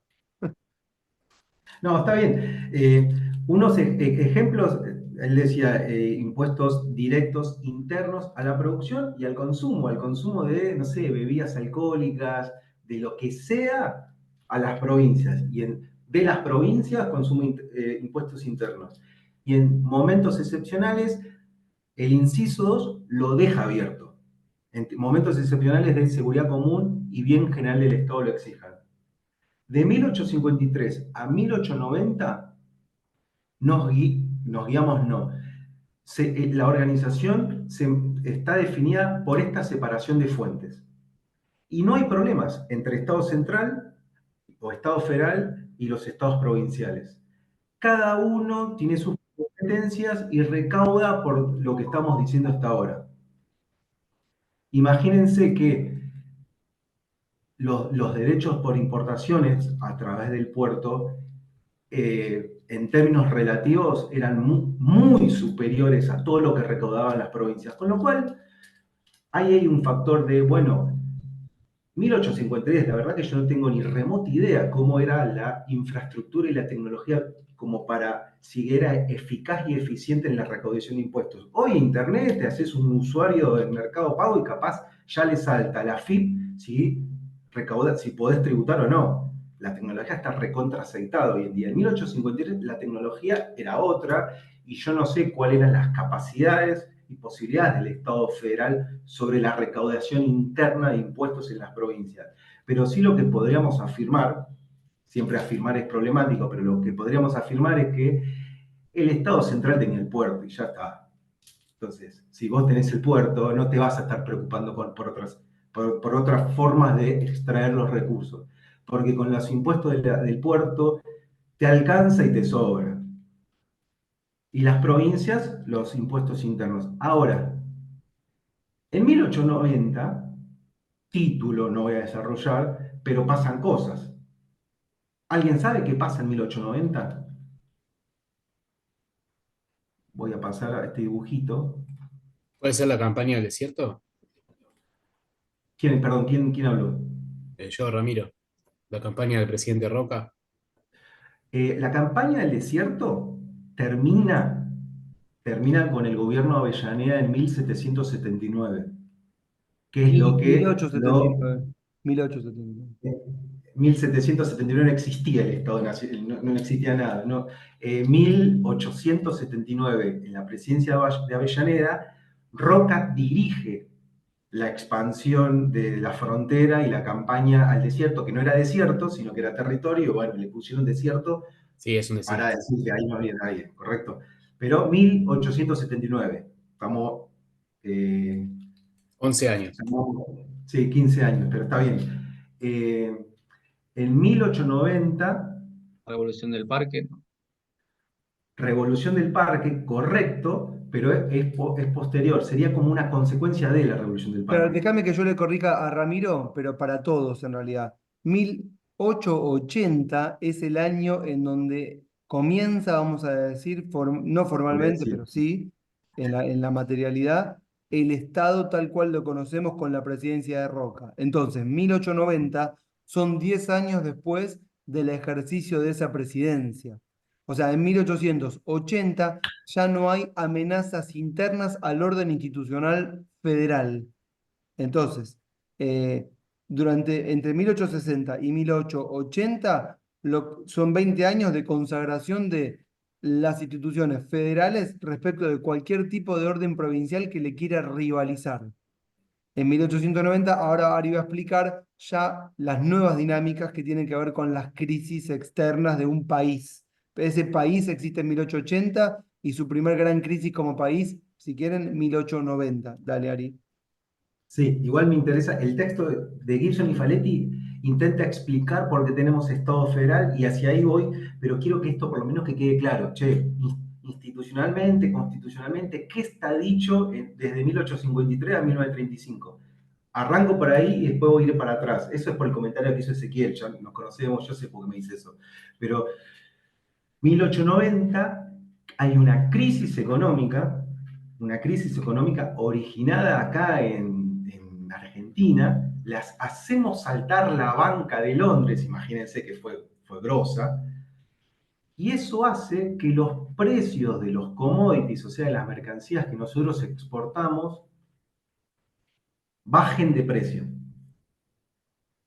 No, está bien. Unos ejemplos, él decía, impuestos directos internos a la producción y al consumo de, no sé, bebidas alcohólicas, de lo que sea, a las provincias. De las provincias, consumo impuestos internos. Y en momentos excepcionales, el inciso 2 lo deja abierto. En momentos excepcionales de seguridad común y bien general del Estado lo exijan. De 1853 a 1890 nos guiamos, no. La organización está definida por esta separación de fuentes. Y no hay problemas entre Estado central o Estado federal y los estados provinciales. Cada uno tiene sus competencias y recauda por lo que estamos diciendo hasta ahora. Imagínense que los derechos por importaciones a través del puerto en términos relativos eran muy superiores a todo lo que recaudaban las provincias. Con lo cual, ahí hay un factor de, bueno, 1853, la verdad que yo no tengo ni remota idea cómo era la infraestructura y la tecnología como para si era eficaz y eficiente en la recaudación de impuestos. Hoy Internet, te haces un usuario del Mercado Pago y capaz ya le salta la FIP si podés tributar o no. La tecnología está recontra aceitada hoy en día. En 1853 la tecnología era otra y yo no sé cuáles eran las capacidades y posibilidades del Estado federal sobre la recaudación interna de impuestos en las provincias. Pero sí lo que podríamos afirmar, siempre afirmar es problemático, pero lo que podríamos afirmar es que el Estado central tenía el puerto y ya está. Entonces, si vos tenés el puerto, no te vas a estar preocupando por otras formas de extraer los recursos, porque con los impuestos del puerto te alcanza y te sobra. Y las provincias, los impuestos internos. Ahora, en 1890, título no voy a desarrollar, pero pasan cosas. ¿Alguien sabe qué pasa en 1890? Voy a pasar a este dibujito. ¿Puede ser la campaña del desierto? Perdón, ¿quién habló? Yo, Ramiro. La campaña del presidente Roca. La campaña del desierto termina, termina con el gobierno de Avellaneda en 1779, que es lo que 1879. 1879. 1779 no existía el Estado Nacional, no existía nada. ¿No? 1879, en la presidencia de Avellaneda, Roca dirige la expansión de la frontera y la campaña al desierto, que no era desierto, sino que era territorio, y bueno, le pusieron desierto Sí, es un para desierto. decir que ahí no había nadie, correcto. Pero 1879, estamos, 11 años. sí, 15 años, pero está bien. En 1890, Revolución del Parque, ¿no? Revolución del Parque, correcto, pero es posterior, sería como una consecuencia de la Revolución del Pero Parque. déjame que yo le corrija a Ramiro, pero para todos en realidad. 1880 es el año en donde comienza, vamos a decir, no Voy a formalmente, decir. pero sí, en la materialidad, el Estado tal cual lo conocemos con la presidencia de Roca. Entonces, 1890 son 10 años después del ejercicio de esa presidencia. O sea, en 1880 ya no hay amenazas internas al orden institucional federal. Entonces, eh, entre 1860 y 1880 son 20 años de consagración de las instituciones federales respecto de cualquier tipo de orden provincial que le quiera rivalizar. En 1890, ahora Ari va a explicar ya las nuevas dinámicas que tienen que ver con las crisis externas de un país. Ese país existe en 1880 y su primer gran crisis como país, si quieren, 1890. Dale, Ari. Sí, igual me interesa. El texto de Gibson y Faletti intenta explicar por qué tenemos Estado federal y hacia ahí voy, pero quiero que esto por lo menos que quede claro. Che, institucionalmente, constitucionalmente, ¿qué está dicho desde 1853 a 1935? Arranco por ahí y después voy a ir para atrás. Eso es por el comentario que hizo Ezequiel. Ya nos conocemos, yo sé por qué me dice eso. Pero 1890 hay una crisis económica originada acá en Argentina. Las hacemos saltar la banca de Londres, imagínense que fue grosa, y eso hace que los precios de los commodities, o sea, de las mercancías que nosotros exportamos, bajen de precio.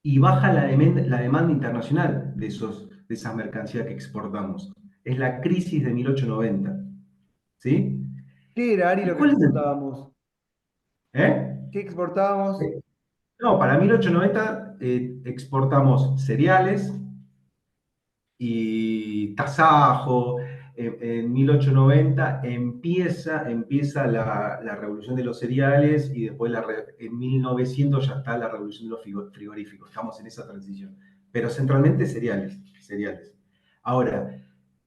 Y baja la demanda internacional de esas mercancías que exportamos. Es la crisis de 1890. ¿Sí? ¿Qué era, Ari, ¿Y lo que cuál es el? exportábamos? ¿Eh? ¿Qué exportábamos? No, para 1890 exportamos cereales y tasajo. En 1890 empieza la revolución de los cereales y después en 1900 ya está la revolución de los frigoríficos. Estamos en esa transición. Pero centralmente cereales, cereales. Ahora,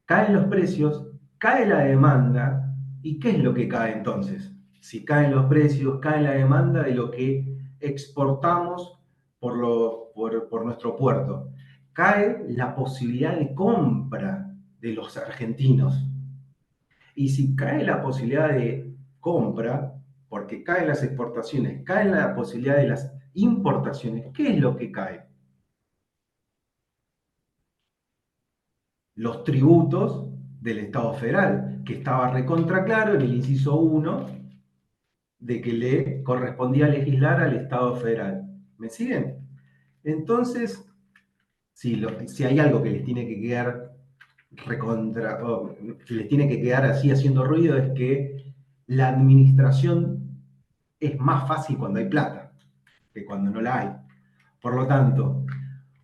caen los precios, cae la demanda, ¿y qué es lo que cae entonces? Si caen los precios, cae la demanda de lo que exportamos por nuestro puerto. Cae la posibilidad de compra de los argentinos. Y si cae la posibilidad de compra, porque caen las exportaciones, cae la posibilidad de las importaciones, ¿qué es lo que cae? Los tributos del Estado federal, que estaba recontra claro en el inciso 1 de que le correspondía legislar al Estado federal. ¿Me siguen? Entonces, si hay algo que les tiene que quedar que les tiene que quedar así haciendo ruido, es que la administración es más fácil cuando hay plata que cuando no la hay. Por lo tanto,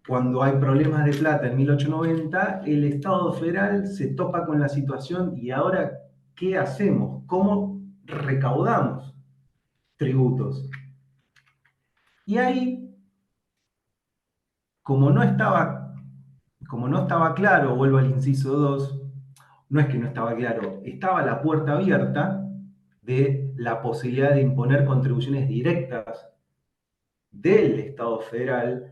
cuando hay problemas de plata en 1890, el Estado federal se topa con la situación y ahora, ¿qué hacemos? ¿Cómo recaudamos tributos? Y ahí, como no estaba, como no estaba claro, vuelvo al inciso 2, no es que no estaba claro, estaba la puerta abierta de la posibilidad de imponer contribuciones directas del Estado federal.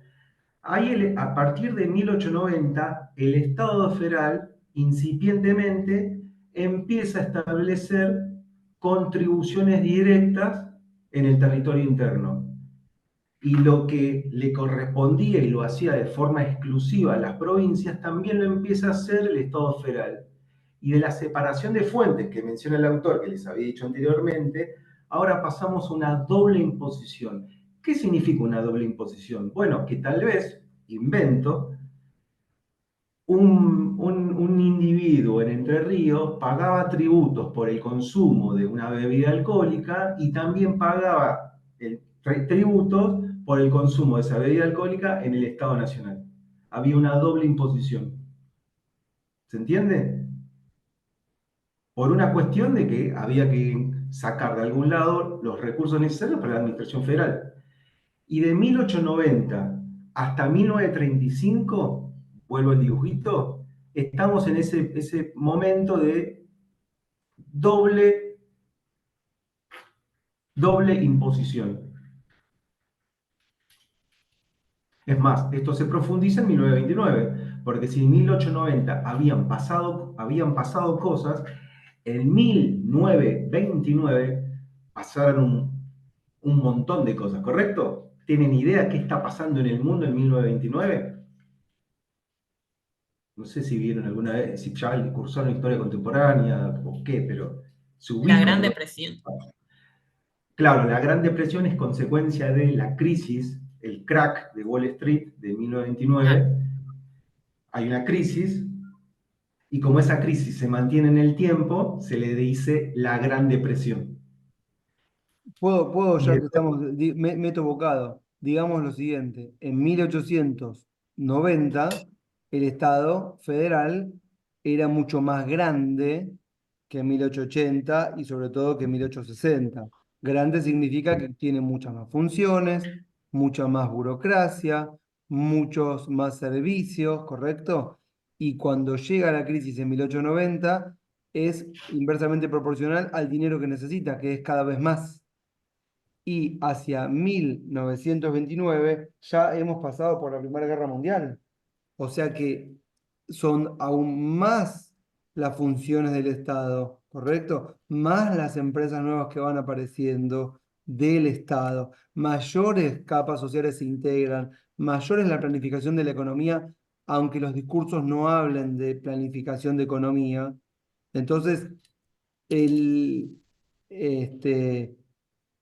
Ahí, a partir de 1890, el Estado federal incipientemente empieza a establecer contribuciones directas en el territorio interno. Y lo que le correspondía y lo hacía de forma exclusiva a las provincias, también lo empieza a hacer el Estado federal. Y de la separación de fuentes que menciona el autor, que les había dicho anteriormente, ahora pasamos a una doble imposición. ¿Qué significa una doble imposición? Bueno, que tal vez, invento, un individuo en Entre Ríos pagaba tributos por el consumo de una bebida alcohólica y también pagaba tributos por el consumo de esa bebida alcohólica en el Estado Nacional. Había una doble imposición. ¿Se entiende? Por una cuestión de que había que sacar de algún lado los recursos necesarios para la administración federal. Y de 1890 hasta 1935, vuelvo al dibujito, estamos en ese momento de doble, doble imposición. Es más, esto se profundiza en 1929, porque si en 1890 habían pasado cosas, en 1929 pasaron un montón de cosas, ¿correcto? ¿Tienen idea qué está pasando en el mundo en 1929? No sé si vieron alguna vez, si ya cursaron historia contemporánea o qué, pero se La ubican. Gran ¿No? Depresión. Claro, la Gran Depresión es consecuencia de la crisis, el crack de Wall Street de 1929. Claro. Hay una crisis y como esa crisis se mantiene en el tiempo, se le dice la Gran Depresión. Puedo, Y ya que después, estamos, meto bocado. Digamos lo siguiente, en 1890 el Estado federal era mucho más grande que en 1880 y sobre todo que en 1860. Grande significa que tiene muchas más funciones, mucha más burocracia, muchos más servicios, ¿correcto? Y cuando llega la crisis en 1890 es inversamente proporcional al dinero que necesita, que es cada vez más. Y hacia 1929 ya hemos pasado por la Primera Guerra Mundial. O sea que son aún más las funciones del Estado, ¿correcto? Más las empresas nuevas que van apareciendo del Estado, mayores capas sociales se integran, mayor es la planificación de la economía, aunque los discursos no hablen de planificación de economía. Entonces, el, este,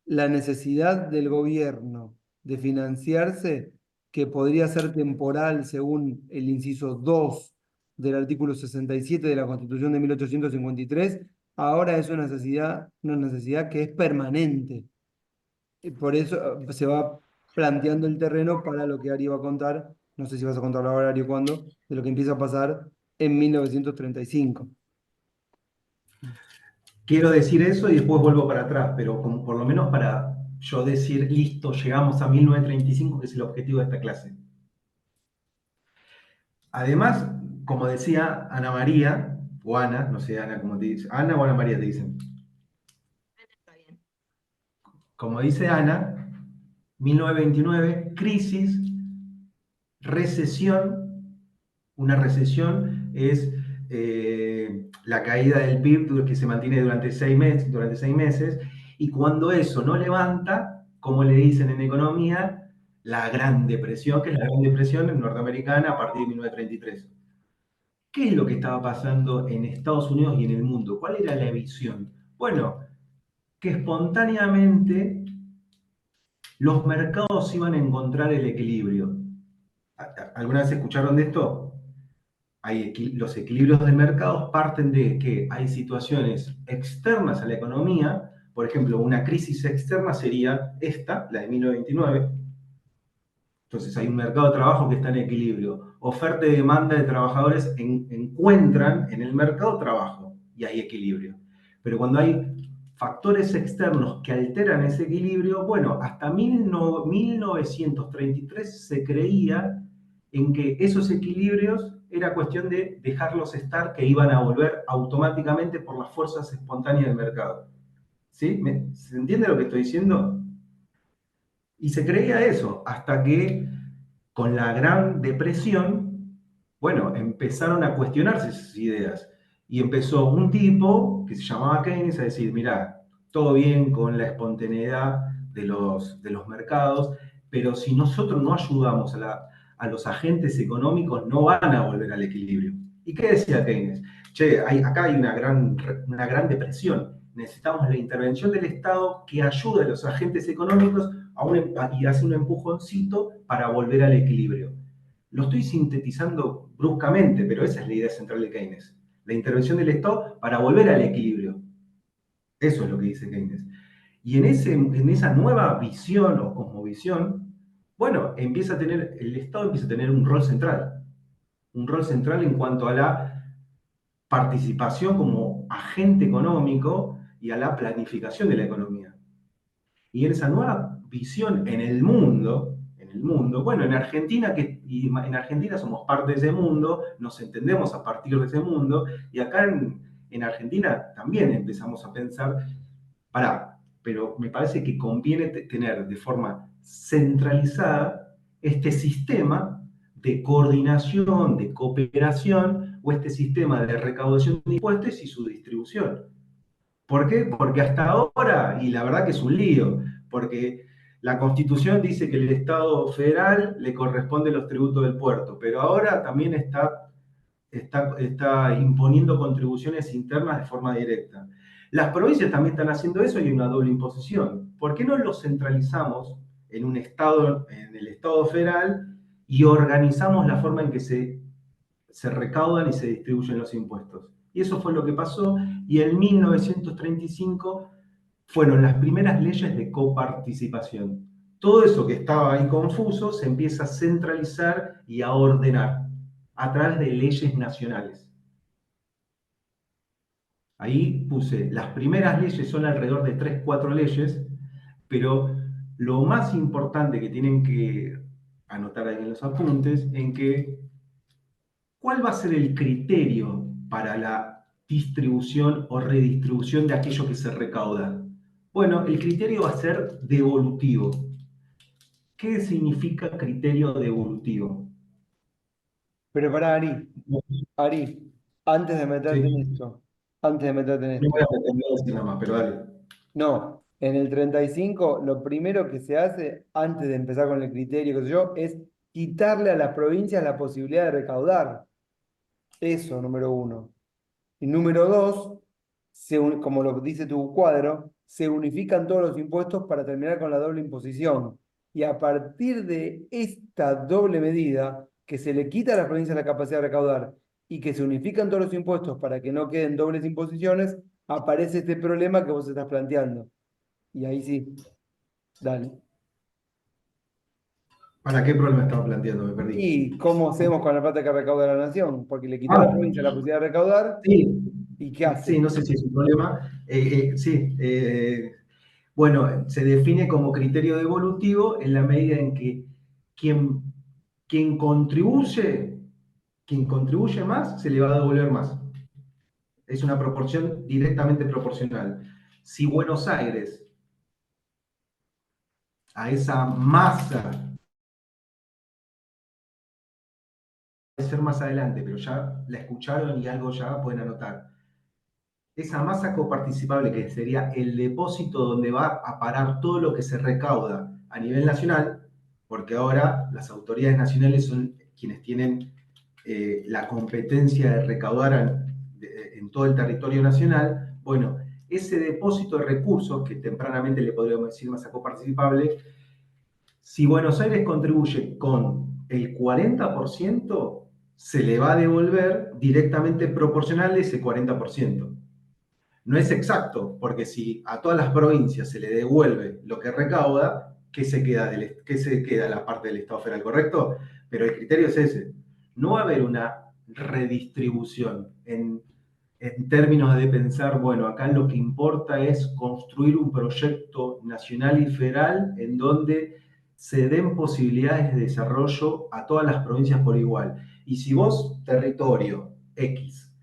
la necesidad del gobierno de financiarse, que podría ser temporal según el inciso 2 del artículo 67 de la Constitución de 1853, ahora es una necesidad que es permanente. Y por eso se va planteando el terreno para lo que Ari va a contar, no sé si vas a contarlo ahora, Ari, o cuándo, de lo que empieza a pasar en 1935. Quiero decir eso y después vuelvo para atrás, pero como por lo menos para yo decir, listo, llegamos a 1935, que es el objetivo de esta clase. Además, como decía Ana María, o Ana, no sé, Ana, ¿cómo te dice? Ana o Ana María te dicen. Está bien. Como dice Ana, 1929, crisis, recesión. Una recesión es la caída del PIB que se mantiene durante 6 meses, y cuando eso no levanta, como le dicen en economía, la Gran Depresión, que es la Gran Depresión norteamericana a partir de 1933. ¿Qué es lo que estaba pasando en Estados Unidos y en el mundo? ¿Cuál era la visión? Bueno, que espontáneamente los mercados iban a encontrar el equilibrio. ¿Alguna vez escucharon de esto? Los equilibrios de mercados parten de que hay situaciones externas a la economía. Por ejemplo, una crisis externa sería esta, la de 1929. Entonces hay un mercado de trabajo que está en equilibrio. Oferta y demanda de trabajadores encuentran en el mercado trabajo y hay equilibrio. Pero cuando hay factores externos que alteran ese equilibrio, bueno, hasta 1933 se creía en que esos equilibrios era cuestión de dejarlos estar, que iban a volver automáticamente por las fuerzas espontáneas del mercado. ¿Sí? ¿Se entiende lo que estoy diciendo? Y se creía eso, hasta que con la Gran Depresión, bueno, empezaron a cuestionarse esas ideas. Y empezó un tipo que se llamaba Keynes a decir, mira, todo bien con la espontaneidad de los mercados, pero si nosotros no ayudamos a los agentes económicos, no van a volver al equilibrio. ¿Y qué decía Keynes? Che, acá hay una gran depresión. Necesitamos la intervención del Estado que ayude a los agentes económicos y hace un empujoncito para volver al equilibrio. Lo estoy sintetizando bruscamente, pero esa es la idea central de Keynes. La intervención del Estado para volver al equilibrio. Eso es lo que dice Keynes. Y en esa nueva visión o cosmovisión, bueno, el Estado empieza a tener un rol central. Un rol central en cuanto a la participación como agente económico y a la planificación de la economía. Y en esa nueva visión en el mundo, bueno, en Argentina somos parte de ese mundo, nos entendemos a partir de ese mundo, y acá en Argentina también empezamos a pensar, pero me parece que conviene tener de forma centralizada este sistema de coordinación, de cooperación, o este sistema de recaudación de impuestos y su distribución. ¿Por qué? Porque hasta ahora, y la verdad que es un lío, porque la Constitución dice que el Estado federal le corresponde los tributos del puerto, pero ahora también está imponiendo contribuciones internas de forma directa. Las provincias también están haciendo eso y hay una doble imposición. ¿Por qué no lo centralizamos en el Estado federal y organizamos la forma en que se recaudan y se distribuyen los impuestos? Y eso fue lo que pasó, y en 1935 fueron las primeras leyes de coparticipación. Todo eso que estaba ahí confuso se empieza a centralizar y a ordenar a través de leyes nacionales. Ahí puse, las primeras leyes son alrededor de 3, 4 leyes, pero lo más importante que tienen que anotar ahí en los apuntes, en que ¿cuál va a ser el criterio para la distribución o redistribución de aquello que se recauda? Bueno, el criterio va a ser devolutivo. ¿Qué significa criterio devolutivo? Pero para Ari, antes de meterte en Sí, esto, antes de meterte en no voy esto, a pretender decir nada más, pero dale. no, en el 35 lo primero que se hace antes de empezar con el criterio, qué sé yo, es quitarle a las provincias la posibilidad de recaudar. Eso, número uno. Y número dos, como lo dice tu cuadro, se unifican todos los impuestos para terminar con la doble imposición. Y a partir de esta doble medida, que se le quita a las provincias la capacidad de recaudar y que se unifican todos los impuestos para que no queden dobles imposiciones, aparece este problema que vos estás planteando. Y ahí sí, dale. ¿Para qué problema estaba planteando? Me perdí. ¿Y cómo hacemos con la plata que recauda la nación? Porque le quitó a la Ah, provincia la posibilidad de recaudar, sí, ¿y qué sí, hace? no sé si es un problema. Sí, bueno, se define como criterio devolutivo en la medida en que quien, quien contribuye, quien contribuye más, se le va a devolver más. Es una proporción directamente proporcional. Si Buenos Aires, a esa masa, puede ser más adelante, pero ya la escucharon y algo ya pueden anotar. Esa masa coparticipable, que sería el depósito donde va a parar todo lo que se recauda a nivel nacional, porque ahora las autoridades nacionales son quienes tienen la competencia de recaudar en todo el territorio nacional. Bueno, ese depósito de recursos, que tempranamente le podríamos decir masa coparticipable, si Buenos Aires contribuye con el 40%, se le va a devolver directamente proporcional de ese 40%. No es exacto, porque si a todas las provincias se le devuelve lo que recauda, ¿qué se queda la parte del Estado federal? ¿Correcto? Pero el criterio es ese. No va a haber una redistribución en términos de pensar, bueno, acá lo que importa es construir un proyecto nacional y federal en donde se den posibilidades de desarrollo a todas las provincias por igual. Y si vos, territorio X,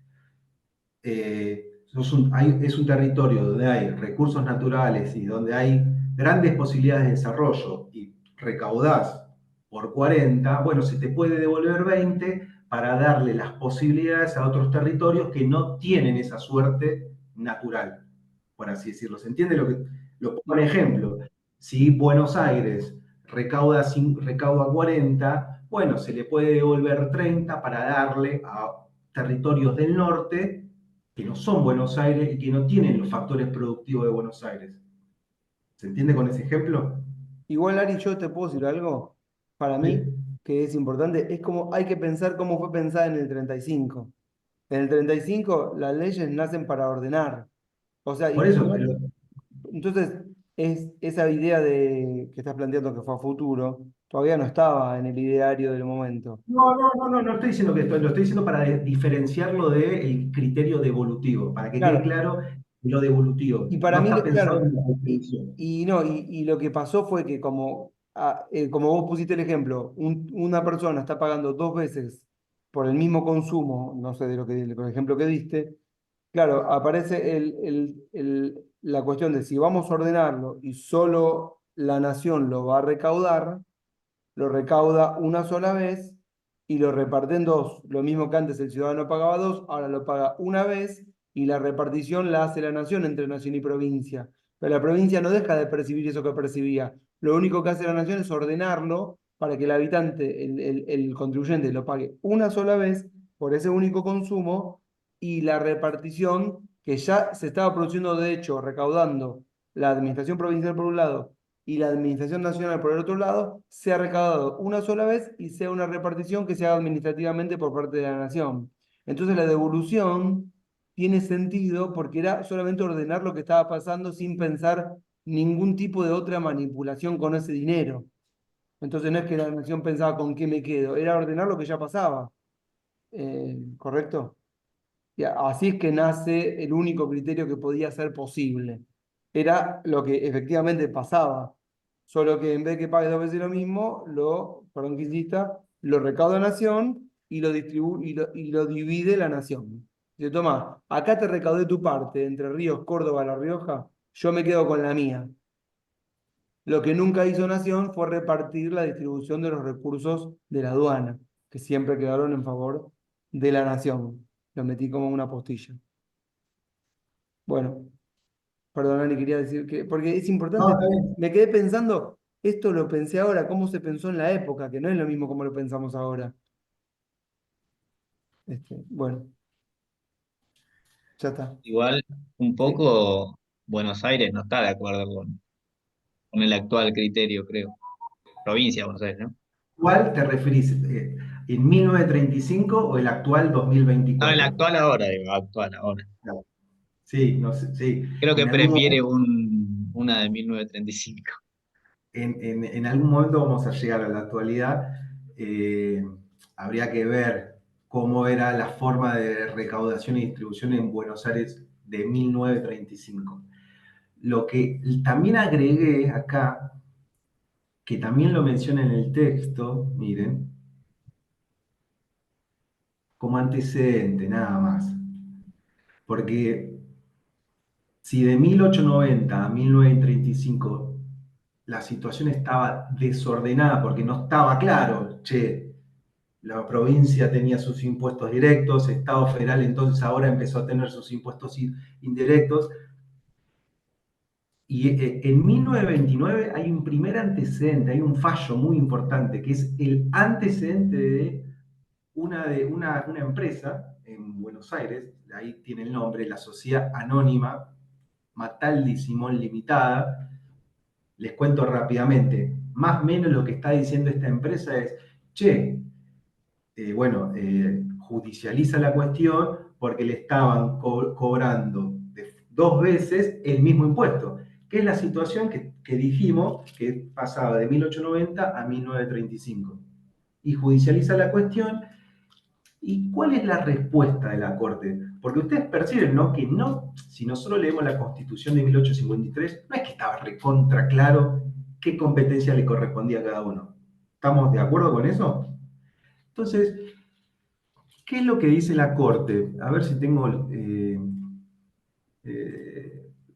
es un territorio donde hay recursos naturales y donde hay grandes posibilidades de desarrollo y recaudás por 40, bueno, se te puede devolver 20 para darle las posibilidades a otros territorios que no tienen esa suerte natural, por así decirlo. ¿Se entiende lo pongo en ejemplo? Si Buenos Aires recauda 40, bueno, se le puede devolver 30 para darle a territorios del norte que no son Buenos Aires y que no tienen los factores productivos de Buenos Aires. ¿Se entiende con ese ejemplo? Igual, Ari, yo te puedo decir algo, para mí, Sí. que es importante, es como hay que pensar cómo fue pensada en el 35. En el 35 las leyes nacen para ordenar. O sea, Por y eso, entonces esa idea que estás planteando que fue a futuro, todavía no estaba en el ideario del momento. no estoy diciendo que esto, lo estoy diciendo para diferenciarlo del criterio devolutivo, para que quede Claro, claro lo devolutivo. y para No mí, está pensado claro, en la distribución. no, y lo que pasó fue que como vos pusiste el ejemplo, una persona está pagando dos veces por el mismo consumo, no sé de lo que, por ejemplo que diste, claro, aparece la cuestión de si vamos a ordenarlo y solo la nación lo va a recaudar, lo recauda una sola vez y lo reparte en dos. Lo mismo que antes el ciudadano pagaba dos, ahora lo paga una vez y la repartición la hace la nación entre nación y provincia. Pero la provincia no deja de percibir eso que percibía. Lo único que hace la nación es ordenarlo para que el habitante, el contribuyente, lo pague una sola vez por ese único consumo y la repartición que ya se estaba produciendo de hecho, recaudando la administración provincial por un lado y la administración nacional por el otro lado, sea recaudado una sola vez y sea una repartición que se haga administrativamente por parte de la nación. Entonces la devolución tiene sentido porque era solamente ordenar lo que estaba pasando sin pensar ningún tipo de otra manipulación con ese dinero. Entonces no es que la nación pensaba con qué me quedo, era ordenar lo que ya pasaba. ¿Correcto? Y así es que nace el único criterio que podía ser posible. Era lo que efectivamente pasaba. Solo que en vez de que pague dos veces lo mismo, perdón que insista, lo recauda nación y lo divide la nación. Dice, toma, acá te recaudé tu parte, Entre Ríos, Córdoba, La Rioja, yo me quedo con la mía. Lo que nunca hizo Nación fue repartir la distribución de los recursos de la aduana, que siempre quedaron en favor de la Nación. Lo metí como una postilla. Bueno, perdón, Ani, quería decir que, porque es No, importante, está bien. me quedé pensando, esto lo pensé ahora, cómo se pensó en la época, que no es lo mismo como lo pensamos ahora. Bueno, ya está. Igual, un Sí. poco, Buenos Aires no está de acuerdo con el actual criterio, creo. Provincia de Buenos Aires, ¿no? ¿Cuál te referís? ¿En 1935 o el actual No, el 2024? actual ahora, digo, actual ahora. Claro. Sí, no sé, sí. Creo que En algún prefiere momento, una de 1935. en algún momento vamos a llegar a la actualidad. Eh, Habría que ver cómo era la forma de recaudación y distribución en Buenos Aires de 1935. Lo que también agregué acá, que también lo menciona en el texto, miren, como antecedente, nada más. Porque si de 1890 a 1935 la situación estaba desordenada porque no estaba claro, che, la provincia tenía sus impuestos directos, Estado federal entonces ahora empezó a tener sus impuestos indirectos, y en 1929 hay un primer antecedente, hay un fallo muy importante, que es el antecedente de una empresa en Buenos Aires, ahí tiene el nombre, la Sociedad Anónima Mataldi Simón Limitada. Les cuento rápidamente. Más o menos lo que está diciendo esta empresa es, che, judicializa la cuestión porque le estaban cobrando dos veces el mismo impuesto, que es la situación que dijimos que pasaba de 1890 a 1935. Y judicializa la cuestión. ¿Y cuál es la respuesta de la Corte? Porque ustedes perciben, ¿no? Que no, si nosotros leemos la Constitución de 1853, no es que estaba recontra claro qué competencia le correspondía a cada uno. ¿Estamos de acuerdo con eso? Entonces, ¿qué es lo que dice la Corte? A ver si tengo...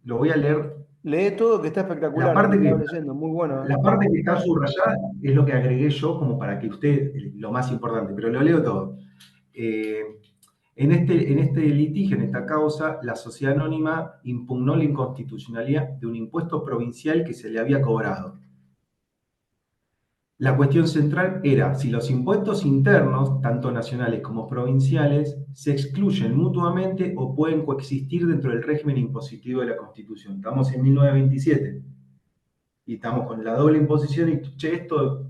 lo voy a leer. Lee todo que está La espectacular, parte que, estaba leyendo, muy bueno, ¿eh? la parte que está subrayada es lo que agregué yo como para que usted, lo más importante, pero lo leo todo. Eh, en este litigio, en esta causa, la sociedad anónima impugnó la inconstitucionalidad de un impuesto provincial que se le había cobrado. La cuestión central era si los impuestos internos, tanto nacionales como provinciales, se excluyen mutuamente o pueden coexistir dentro del régimen impositivo de la Constitución. Estamos en 1927 y estamos con la doble imposición y, che, ¿esto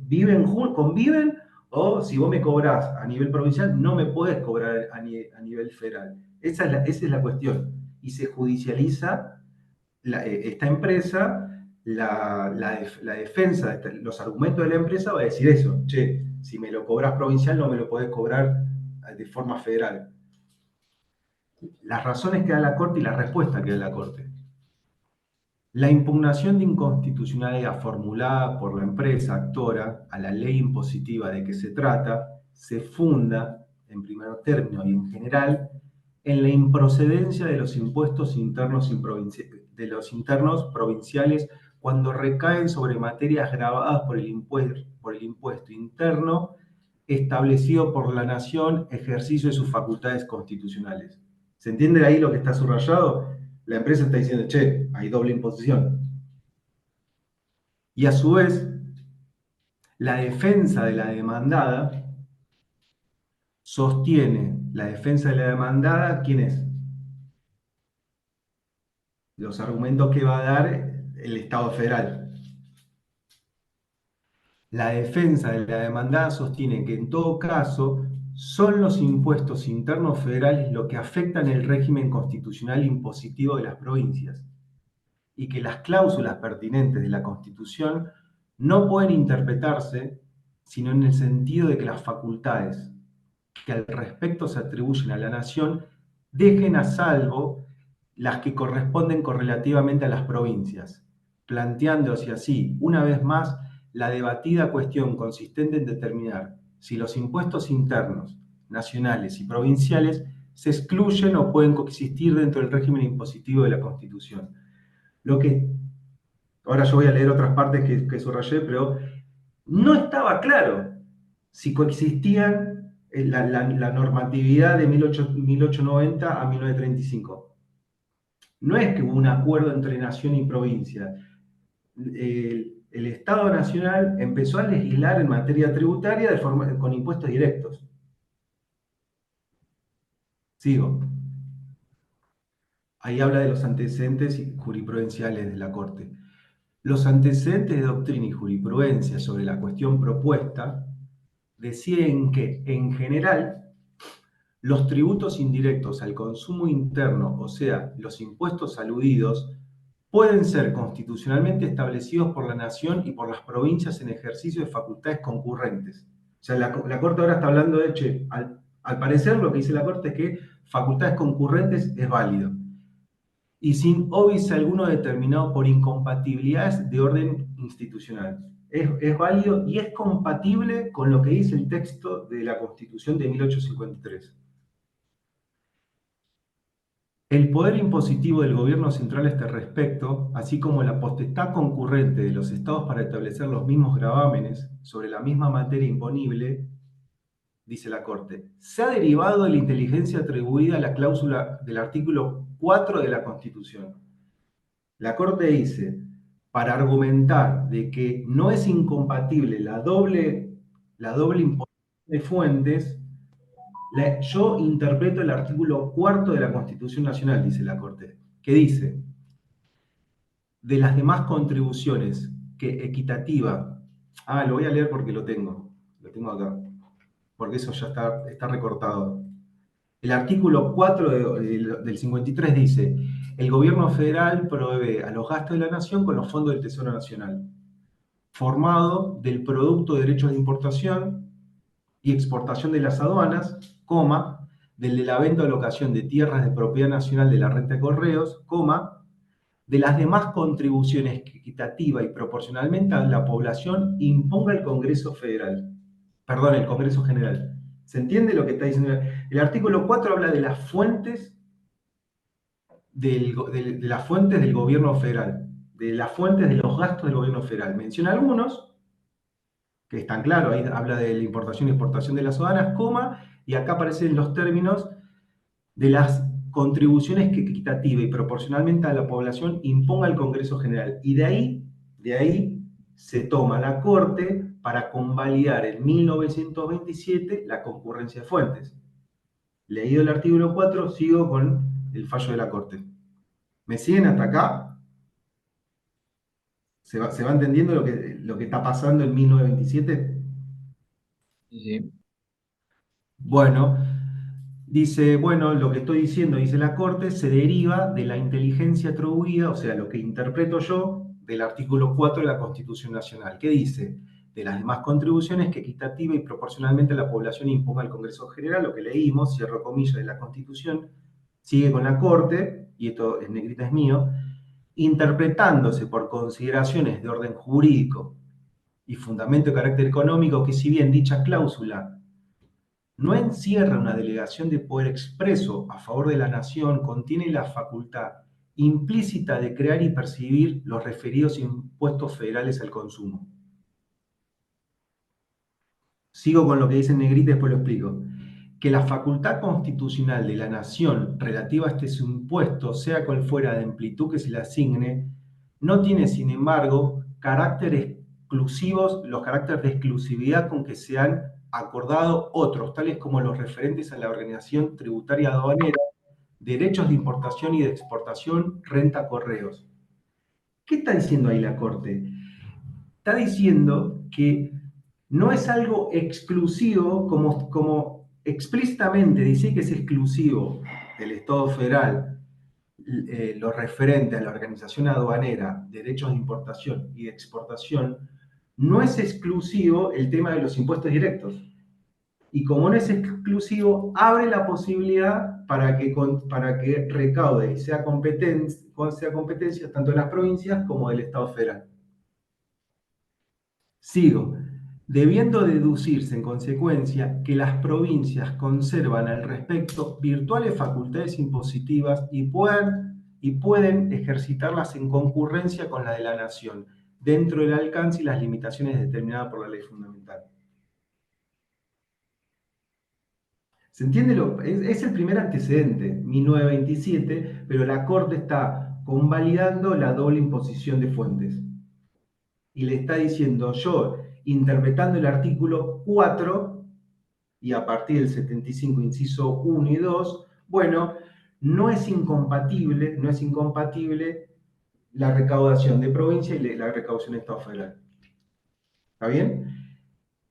conviven? O si vos me cobrás a nivel provincial, no me puedes cobrar a nivel federal. Esa es la cuestión. Y se judicializa esta empresa, la defensa, los argumentos de la empresa va a decir eso, che, si me lo cobras provincial, no me lo podés cobrar de forma federal. Las razones que da la Corte y la respuesta que da la Corte. La impugnación de inconstitucionalidad formulada por la empresa actora a la ley impositiva de que se trata se funda, en primer término y en general, en la improcedencia de los impuestos internos provinciales cuando recaen sobre materias gravadas por el impuesto interno establecido por la nación, ejercicio de sus facultades constitucionales. ¿Se entiende ahí lo que está subrayado? La empresa está diciendo, che, hay doble imposición. Y a su vez, la defensa de la demandada sostiene, la defensa de la demandada, ¿quién es? Los argumentos que va a dar el Estado federal. La defensa de la demandada sostiene que en todo caso son los impuestos internos federales lo que afectan el régimen constitucional impositivo de las provincias y que las cláusulas pertinentes de la Constitución no pueden interpretarse sino en el sentido de que las facultades que al respecto se atribuyen a la nación dejen a salvo las que corresponden correlativamente a las provincias, planteándose así, una vez más, la debatida cuestión consistente en determinar si los impuestos internos, nacionales y provinciales se excluyen o pueden coexistir dentro del régimen impositivo de la Constitución. Ahora yo voy a leer otras partes que subrayé, pero no estaba claro si coexistían la normatividad de 1890 a 1935. No es que hubo un acuerdo entre nación y provincia. El Estado Nacional empezó a legislar en materia tributaria con impuestos directos. Sigo. Ahí habla de los antecedentes jurisprudenciales de la Corte. Los antecedentes de doctrina y jurisprudencia sobre la cuestión propuesta deciden que, en general, los tributos indirectos al consumo interno, o sea, los impuestos aludidos, pueden ser constitucionalmente establecidos por la nación y por las provincias en ejercicio de facultades concurrentes. O sea, la Corte ahora está hablando de, al parecer lo que dice la Corte es que facultades concurrentes es válido. Y sin óbice alguno determinado por incompatibilidades de orden institucional. Es válido y es compatible con lo que dice el texto de la Constitución de 1853. El poder impositivo del gobierno central a este respecto, así como la potestad concurrente de los estados para establecer los mismos gravámenes sobre la misma materia imponible, dice la Corte, se ha derivado de la inteligencia atribuida a la cláusula del artículo 4 de la Constitución. La Corte dice, para argumentar de que no es incompatible la doble imposición de fuentes, yo interpreto el artículo 4 de la Constitución Nacional, dice la Corte, que dice, de las demás contribuciones que equitativa, lo voy a leer porque lo tengo acá, porque eso ya está recortado. El artículo 4 del 53 dice, el gobierno federal provee a los gastos de la nación con los fondos del Tesoro Nacional, formado del producto de derechos de importación y exportación de las aduanas, del de la venta o locación de tierras de propiedad nacional de la renta de correos, de las demás contribuciones que equitativa y proporcionalmente a la población imponga el Congreso General. ¿Se entiende lo que está diciendo? El artículo 4 habla de las fuentes de las fuentes del gobierno federal, de las fuentes de los gastos del gobierno federal. Menciona algunos, que están claros, ahí habla de la importación y exportación de las aduanas, y acá aparecen los términos de las contribuciones que equitativa y proporcionalmente a la población imponga el Congreso General. Y de ahí se toma la Corte para convalidar en 1927 la concurrencia de fuentes. Leído el artículo 4, sigo con el fallo de la Corte. ¿Me siguen hasta acá? ¿Se va entendiendo lo que está pasando en 1927? Sí. Bueno, dice, lo que estoy diciendo, dice la Corte, se deriva de la inteligencia atribuida, o sea, lo que interpreto yo, del artículo 4 de la Constitución Nacional, que dice, de las demás contribuciones que equitativa y proporcionalmente a la población imponga el Congreso General, lo que leímos, cierro comillas, de la Constitución, sigue con la Corte, y esto en negrita es mío, interpretándose por consideraciones de orden jurídico y fundamento de carácter económico, que si bien dicha cláusula no encierra una delegación de poder expreso a favor de la nación, contiene la facultad implícita de crear y percibir los referidos impuestos federales al consumo. Sigo con lo que dice en negrita y después lo explico. Que la facultad constitucional de la nación relativa a este impuesto, sea cual fuera de amplitud que se le asigne, no tiene, sin embargo, los caracteres de exclusividad con que se han acordado otros, tales como los referentes a la organización tributaria aduanera, derechos de importación y de exportación, renta correos. ¿Qué está diciendo ahí la Corte? Está diciendo que no es algo exclusivo como explícitamente dice que es exclusivo del Estado federal lo referente a la organización aduanera, derechos de importación y de exportación, no es exclusivo el tema de los impuestos directos. y como no es exclusivo, abre la posibilidad para que recaude y sea competencia tanto de las provincias como del Estado federal. Sigo. Debiendo deducirse en consecuencia que las provincias conservan al respecto virtuales facultades impositivas y pueden ejercitarlas en concurrencia con la de la nación, dentro del alcance y las limitaciones determinadas por la ley fundamental. ¿Se entiende? Es el primer antecedente, 1927, pero la Corte está convalidando la doble imposición de fuentes. Y le está diciendo, yo, interpretando el artículo 4, y a partir del 75, inciso 1 y 2, bueno, no es incompatible la recaudación de provincia y la recaudación de Estado federal. ¿Está bien?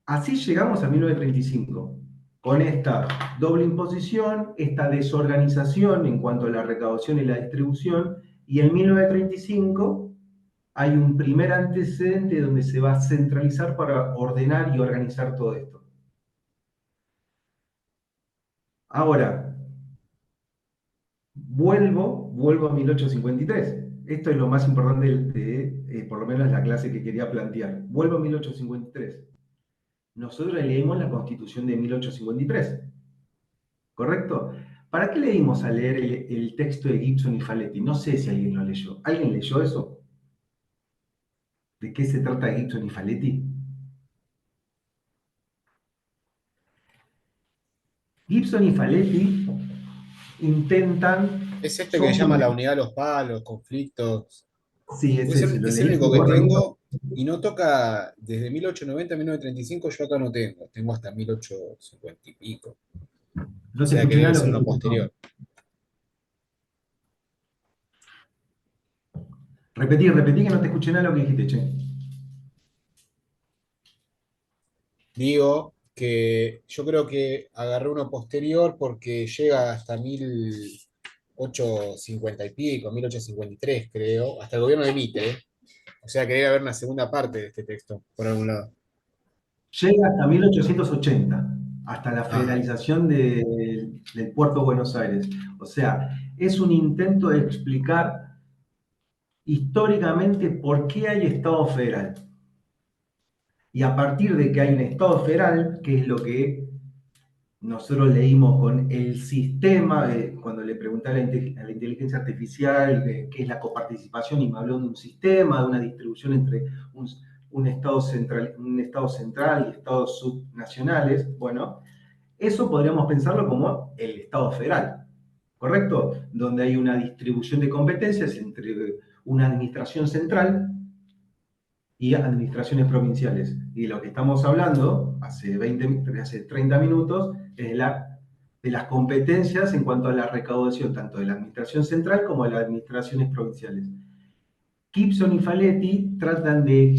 Así llegamos a 1935, con esta doble imposición, esta desorganización en cuanto a la recaudación y la distribución, y en 1935 hay un primer antecedente donde se va a centralizar para ordenar y organizar todo esto. Ahora, vuelvo a 1853. Esto es lo más importante por lo menos la clase que quería plantear. Vuelvo a 1853. Nosotros leímos la Constitución de 1853, ¿correcto? ¿Para qué le dimos a leer el texto de Gibson y Faletti? No sé si alguien lo leyó. ¿Alguien leyó eso? ¿De qué se trata Gibson y Faletti? Gibson y Faletti intentan... Es este que llama la unidad de los palos, conflictos. Sí, es ese, lo Es el leí. único que tengo y no toca desde 1890 a 1935, yo acá no tengo hasta 1850 y pico. No O te sea que escuché debe nada ser lo uno que posterior. Repetí que no te escuché nada lo que dijiste, che. Digo que yo creo que agarré uno posterior porque llega hasta 1850 y pico, 1853 creo, hasta el gobierno de Mitre. O sea que debe haber una segunda parte de este texto, por algún lado. Llega hasta 1880, hasta la Ah, federalización del Puerto de Buenos Aires. O sea, es un intento de explicar históricamente por qué hay Estado federal. Y a partir de que hay un Estado federal, que es lo que nosotros leímos con el sistema, cuando le pregunté a la inteligencia artificial qué es la coparticipación y me habló de un sistema, de una distribución entre un Estado central y Estados subnacionales, bueno, eso podríamos pensarlo como el Estado federal, ¿correcto? Donde hay una distribución de competencias entre una administración central y administraciones provinciales. Y lo que estamos hablando hace 30 minutos es de las competencias en cuanto a la recaudación, tanto de la administración central como de las administraciones provinciales. Gibson y Faletti tratan de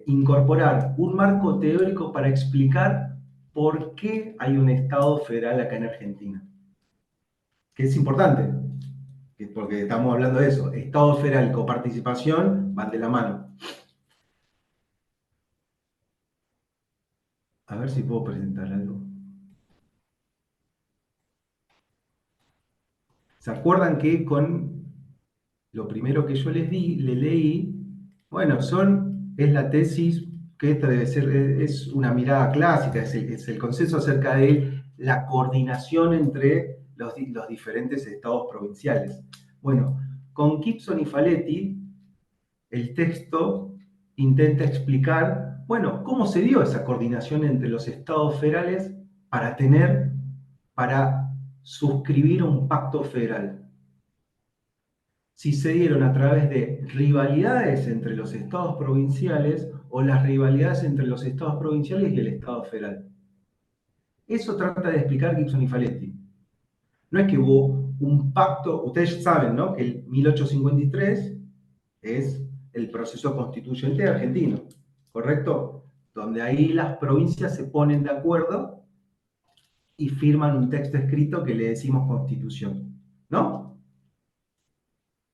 incorporar un marco teórico para explicar por qué hay un Estado federal acá en Argentina. Que es importante, porque estamos hablando de eso. Estado federal y coparticipación van de la mano. A ver si puedo presentar algo. ¿Se acuerdan que con lo primero que yo le leí, bueno, es la tesis, que esta debe ser, es una mirada clásica, es el consenso acerca de la coordinación entre los diferentes estados provinciales. Bueno, con Gibson y Faletti, el texto intenta explicar, bueno, cómo se dio esa coordinación entre los estados federales para suscribir un pacto federal. Si se dieron a través de rivalidades entre los estados provinciales o las rivalidades entre los estados provinciales y el Estado federal. Eso trata de explicar Gibson y Faletti. No es que hubo un pacto, ustedes saben, ¿no? Que el 1853 es el proceso constituyente argentino, ¿correcto? Donde ahí las provincias se ponen de acuerdo y firman un texto escrito que le decimos constitución, ¿no?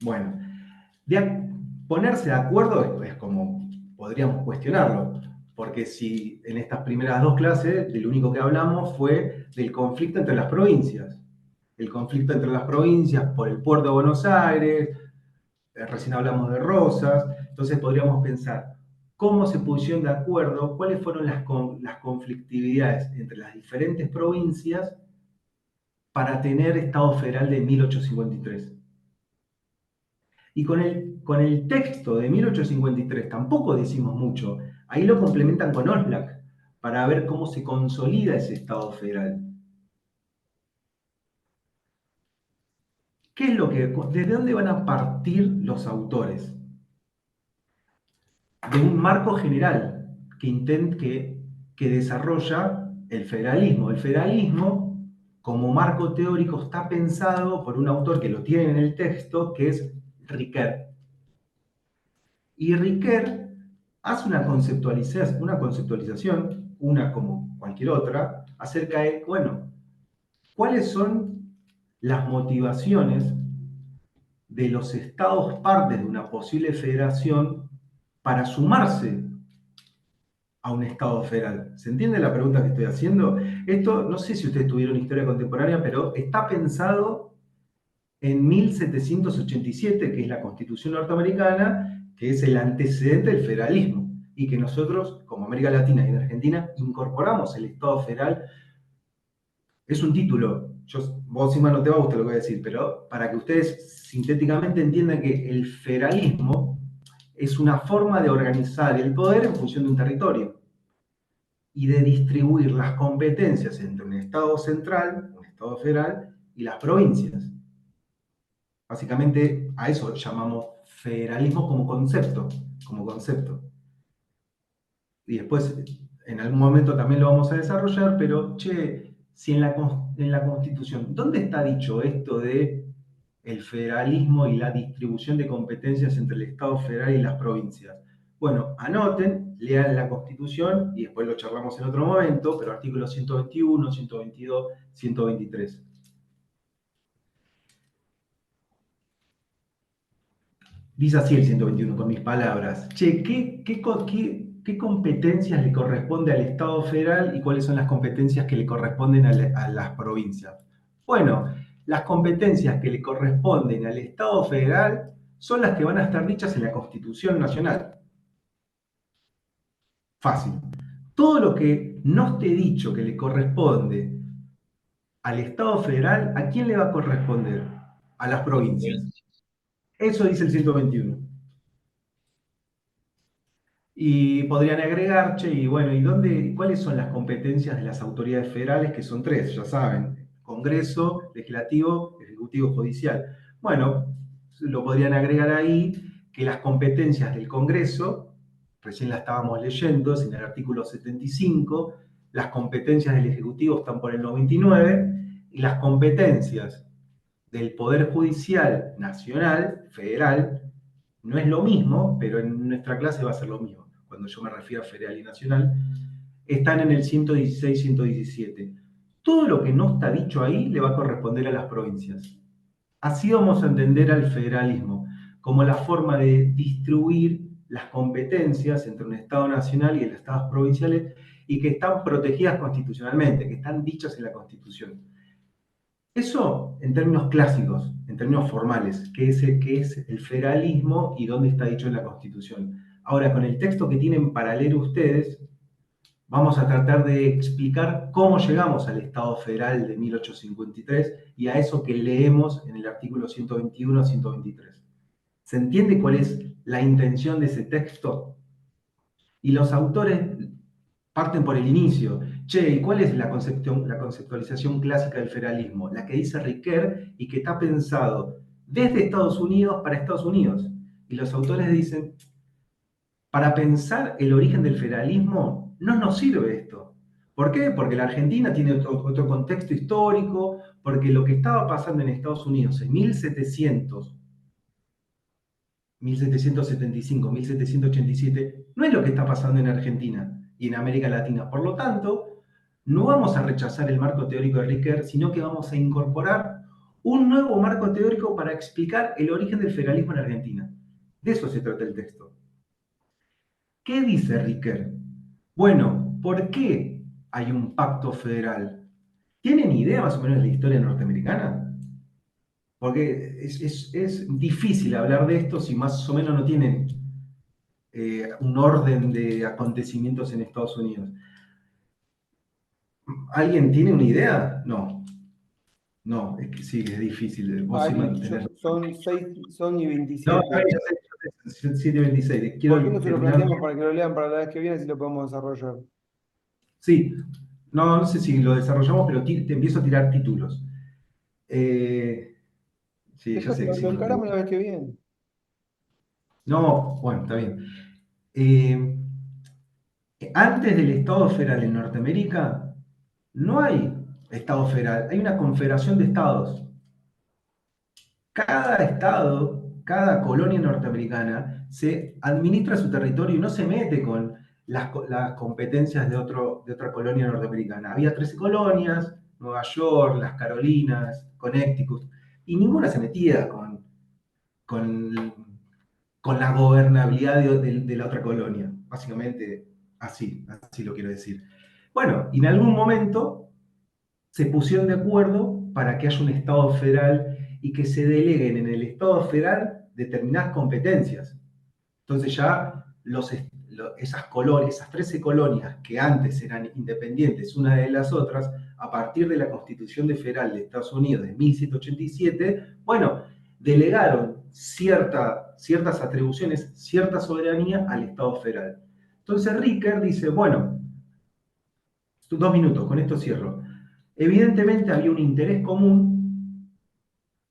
Bueno, ponerse de acuerdo es como podríamos cuestionarlo, Porque si en estas primeras dos clases, del único que hablamos fue del conflicto entre las provincias. El conflicto entre las provincias por el puerto de Buenos Aires, recién hablamos de Rosas, entonces podríamos pensar cómo se pusieron de acuerdo, cuáles fueron las conflictividades entre las diferentes provincias para tener Estado Federal de 1853. Y con el texto de 1853 tampoco decimos mucho. Ahí lo complementan con Oslak para ver cómo se consolida ese Estado federal. ¿Qué es lo que, desde dónde van a partir los autores? De un marco general que desarrolla el federalismo. El federalismo, como marco teórico, está pensado por un autor que lo tiene en el texto, que es Riquet. Y Riquet hace una conceptualización, una como cualquier otra, acerca de, bueno, cuáles son las motivaciones de los estados partes de una posible federación para sumarse a un estado federal. ¿Se entiende la pregunta que estoy haciendo? Esto, no sé si ustedes tuvieron historia contemporánea, pero está pensado en 1787, que es la Constitución norteamericana, que es el antecedente del federalismo, y que nosotros, como América Latina y en Argentina, incorporamos el Estado federal. Es un título, vos encima no te va a gustar lo que voy a decir, pero para que ustedes sintéticamente entiendan que el federalismo es una forma de organizar el poder en función de un territorio y de distribuir las competencias entre un Estado central, un Estado federal, y las provincias. Básicamente a eso llamamos federalismo como concepto, como concepto. Y después, en algún momento también lo vamos a desarrollar, pero, che, si en la Constitución, ¿dónde está dicho esto de el federalismo y la distribución de competencias entre el Estado federal y las provincias? Bueno, anoten, lean la Constitución y después lo charlamos en otro momento, pero artículos 121, 122, 123. Dice así el 121, con mis palabras. Che, ¿qué competencias le corresponde al Estado federal y cuáles son las competencias que le corresponden a las provincias? Bueno, las competencias que le corresponden al Estado federal son las que van a estar dichas en la Constitución Nacional. Fácil. Todo lo que no esté dicho que le corresponde al Estado federal, ¿a quién le va a corresponder? A las provincias. Eso dice el 121. Y podrían agregar, che, y bueno, ¿cuáles son las competencias de las autoridades federales? Que son tres, ya saben: Congreso, Legislativo, Ejecutivo, Judicial. Bueno, lo podrían agregar ahí, que las competencias del Congreso, recién la estábamos leyendo, es en el artículo 75, las competencias del Ejecutivo están por el 99, y las competencias del Poder Judicial Nacional, Federal, no es lo mismo, pero en nuestra clase va a ser lo mismo. Cuando yo me refiero a federal y nacional, están en el 116, 117. Todo lo que no está dicho ahí le va a corresponder a las provincias. Así vamos a entender al federalismo, como la forma de distribuir las competencias entre un Estado nacional y los estados provinciales, y que están protegidas constitucionalmente, que están dichas en la Constitución. Eso en términos clásicos, en términos formales, qué es el federalismo y dónde está dicho en la Constitución. Ahora, con el texto que tienen para leer ustedes, vamos a tratar de explicar cómo llegamos al Estado Federal de 1853 y a eso que leemos en el artículo 121 a 123. ¿Se entiende cuál es la intención de ese texto? Y los autores parten por el inicio. Che, ¿y cuál es la conceptualización clásica del federalismo? La que dice Riquet y que está pensado desde Estados Unidos para Estados Unidos. Y los autores dicen, para pensar el origen del federalismo, no nos sirve esto. ¿Por qué? Porque la Argentina tiene otro contexto histórico, porque lo que estaba pasando en Estados Unidos en 1775, 1787, no es lo que está pasando en Argentina y en América Latina. Por lo tanto, no vamos a rechazar el marco teórico de Riquet, sino que vamos a incorporar un nuevo marco teórico para explicar el origen del federalismo en Argentina. De eso se trata el texto. ¿Qué dice Riquet? Bueno, ¿por qué hay un pacto federal? ¿Tienen idea más o menos de la historia norteamericana? Porque es difícil hablar de esto si más o menos no tienen un orden de acontecimientos en Estados Unidos. ¿Alguien tiene una idea? No, no, es que sí, es difícil. Vos sí mantener. Son y No, 27. ya sé, 7:26. ¿Por Quiero qué no se lo terminar. planteamos para que lo lean para la vez que viene si lo podemos desarrollar? Sí, no sé si lo desarrollamos, pero te empiezo a tirar títulos. Eh, sí, ya Después sé que sí. lo encaramos la vez que viene. No, bueno, está bien. Eh, Antes del Estado federal en Norteamérica, no hay Estado federal, hay una confederación de estados. Cada estado, cada colonia norteamericana se administra su territorio y no se mete con las competencias de otra colonia norteamericana. Había 13 colonias, Nueva York, las Carolinas, Connecticut, y ninguna se metía con, con la gobernabilidad de la otra colonia. Básicamente así lo quiero decir. Bueno, y en algún momento se pusieron de acuerdo para que haya un Estado federal y que se deleguen en el Estado federal determinadas competencias. Entonces ya esas colonias, esas 13 colonias que antes eran independientes una de las otras, a partir de la Constitución Federal de Estados Unidos de 1787, bueno, delegaron ciertas atribuciones, cierta soberanía al Estado federal. Entonces Ricker dice, bueno, 2 minutos, con esto cierro. Evidentemente había un interés común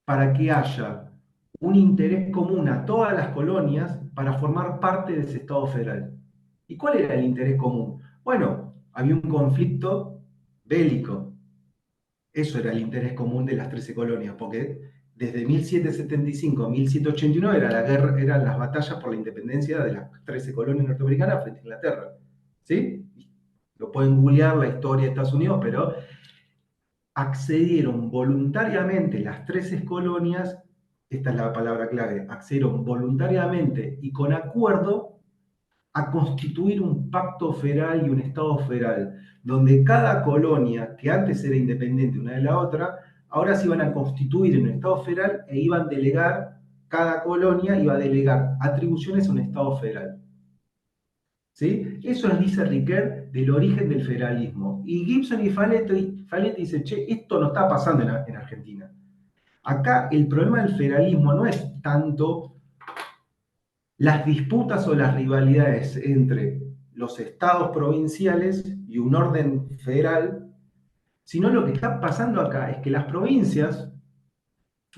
para que haya un interés común a todas las colonias para formar parte de ese Estado federal. ¿Y cuál era el interés común? Bueno, había un conflicto bélico. Eso era el interés común de las 13 colonias, porque desde 1775 a 1789 era la guerra, eran las batallas por la independencia de las 13 colonias norteamericanas frente a Inglaterra. ¿Sí? Lo pueden googlear la historia de Estados Unidos, pero accedieron voluntariamente las 13 colonias, esta es la palabra clave, accedieron voluntariamente y con acuerdo a constituir un pacto federal y un Estado federal, donde cada colonia, que antes era independiente una de la otra, ahora se iban a constituir en un Estado federal e iban a delegar, cada colonia iba a delegar atribuciones a un Estado federal. ¿Sí? Eso nos dice Riquet del origen del federalismo. Y Gibson y Faletti dicen, che, esto no está pasando en Argentina. Acá el problema del federalismo no es tanto las disputas o las rivalidades entre los estados provinciales y un orden federal, sino lo que está pasando acá es que las provincias,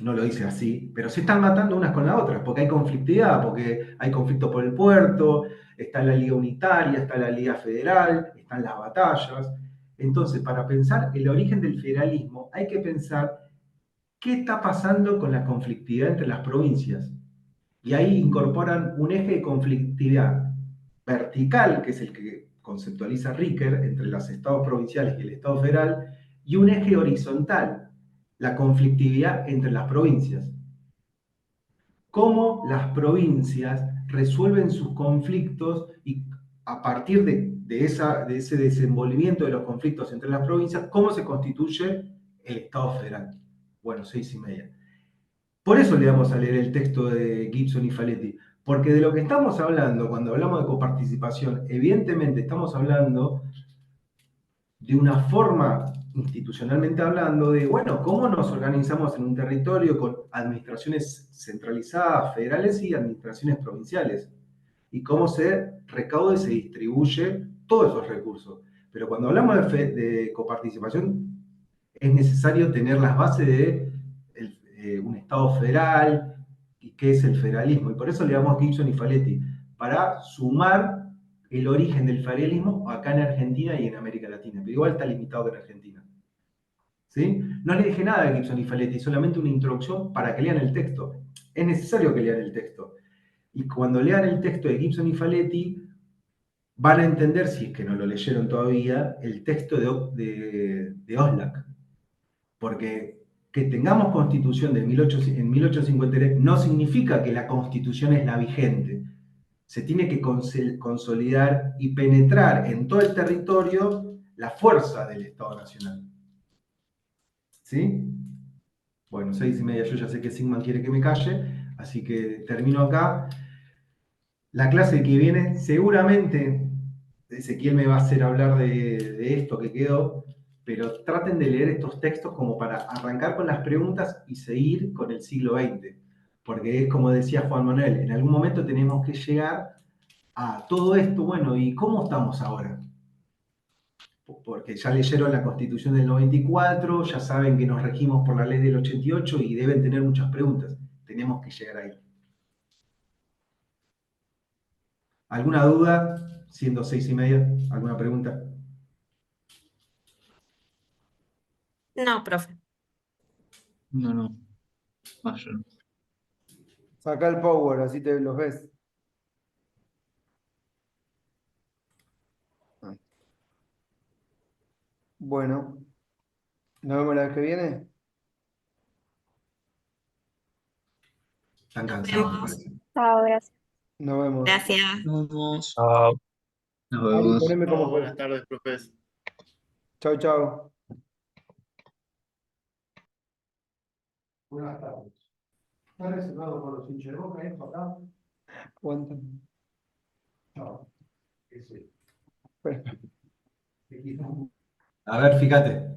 no lo dice así, pero se están matando unas con las otras, porque hay conflictividad, porque hay conflicto por el puerto, está la liga unitaria, está la liga federal, están las batallas. Entonces, para pensar el origen del federalismo, hay que pensar qué está pasando con la conflictividad entre las provincias. Y ahí incorporan un eje de conflictividad vertical, que es el que conceptualiza Ricker, entre los estados provinciales y el Estado federal, y un eje horizontal, la conflictividad entre las provincias. Cómo las provincias resuelven sus conflictos y a partir de ese desenvolvimiento de los conflictos entre las provincias, cómo se constituye el Estado federal. Bueno, 6:30. Por eso le vamos a leer el texto de Gibson y Faletti, porque de lo que estamos hablando cuando hablamos de coparticipación, evidentemente estamos hablando de una forma, institucionalmente hablando, de, bueno, cómo nos organizamos en un territorio con administraciones centralizadas, federales y administraciones provinciales, y cómo se recauda y se distribuye todos esos recursos. Pero cuando hablamos de coparticipación, es necesario tener las bases de un Estado federal y qué es el federalismo. Y por eso le damos Gibson y Faletti, para sumar el origen del federalismo acá en Argentina y en América Latina. Pero igual está limitado en Argentina. ¿Sí? No le dije nada a Gibson y Faletti, solamente una introducción para que lean el texto. Es necesario que lean el texto. Y cuando lean el texto de Gibson y Faletti, van a entender, si es que no lo leyeron todavía, el texto de Oslak. Porque que tengamos constitución en 1853 no significa que la constitución es la vigente, se tiene que consolidar y penetrar en todo el territorio la fuerza del Estado Nacional. ¿Sí? Bueno, 6:30, yo ya sé que Sigman quiere que me calle, así que termino acá. La clase que viene, seguramente Ezequiel me va a hacer hablar de esto que quedó, pero traten de leer estos textos como para arrancar con las preguntas y seguir con el siglo XX. Porque es como decía Juan Manuel, en algún momento tenemos que llegar a todo esto, bueno, ¿y cómo estamos ahora? Porque ya leyeron la Constitución del 94, ya saben que nos regimos por la ley del 88 y deben tener muchas preguntas. Tenemos que llegar ahí. ¿Alguna duda? Siendo 6:30, ¿alguna pregunta? No, profe. No, no. Más yo no. Saca el power, así te los ves. Bueno, nos vemos la vez que viene. Están Nos cansados, me vemos. parece. Chao, gracias. Nos vemos. Gracias. Nos vemos. Chao. Nos Ari, vemos. poneme como Buenas tardes, profes. Chau, chau. Buenas tardes. ¿Está reservado por los hinchas de Boca esto acá? ¿Cuánto? Chao. Espera. A ver, fíjate.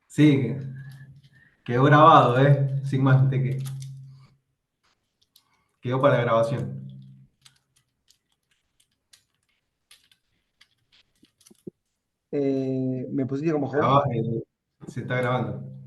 Sí, quedó grabado, ¿eh? Sin más, quedó para grabación. ¿Me pusiste como host? Se está grabando.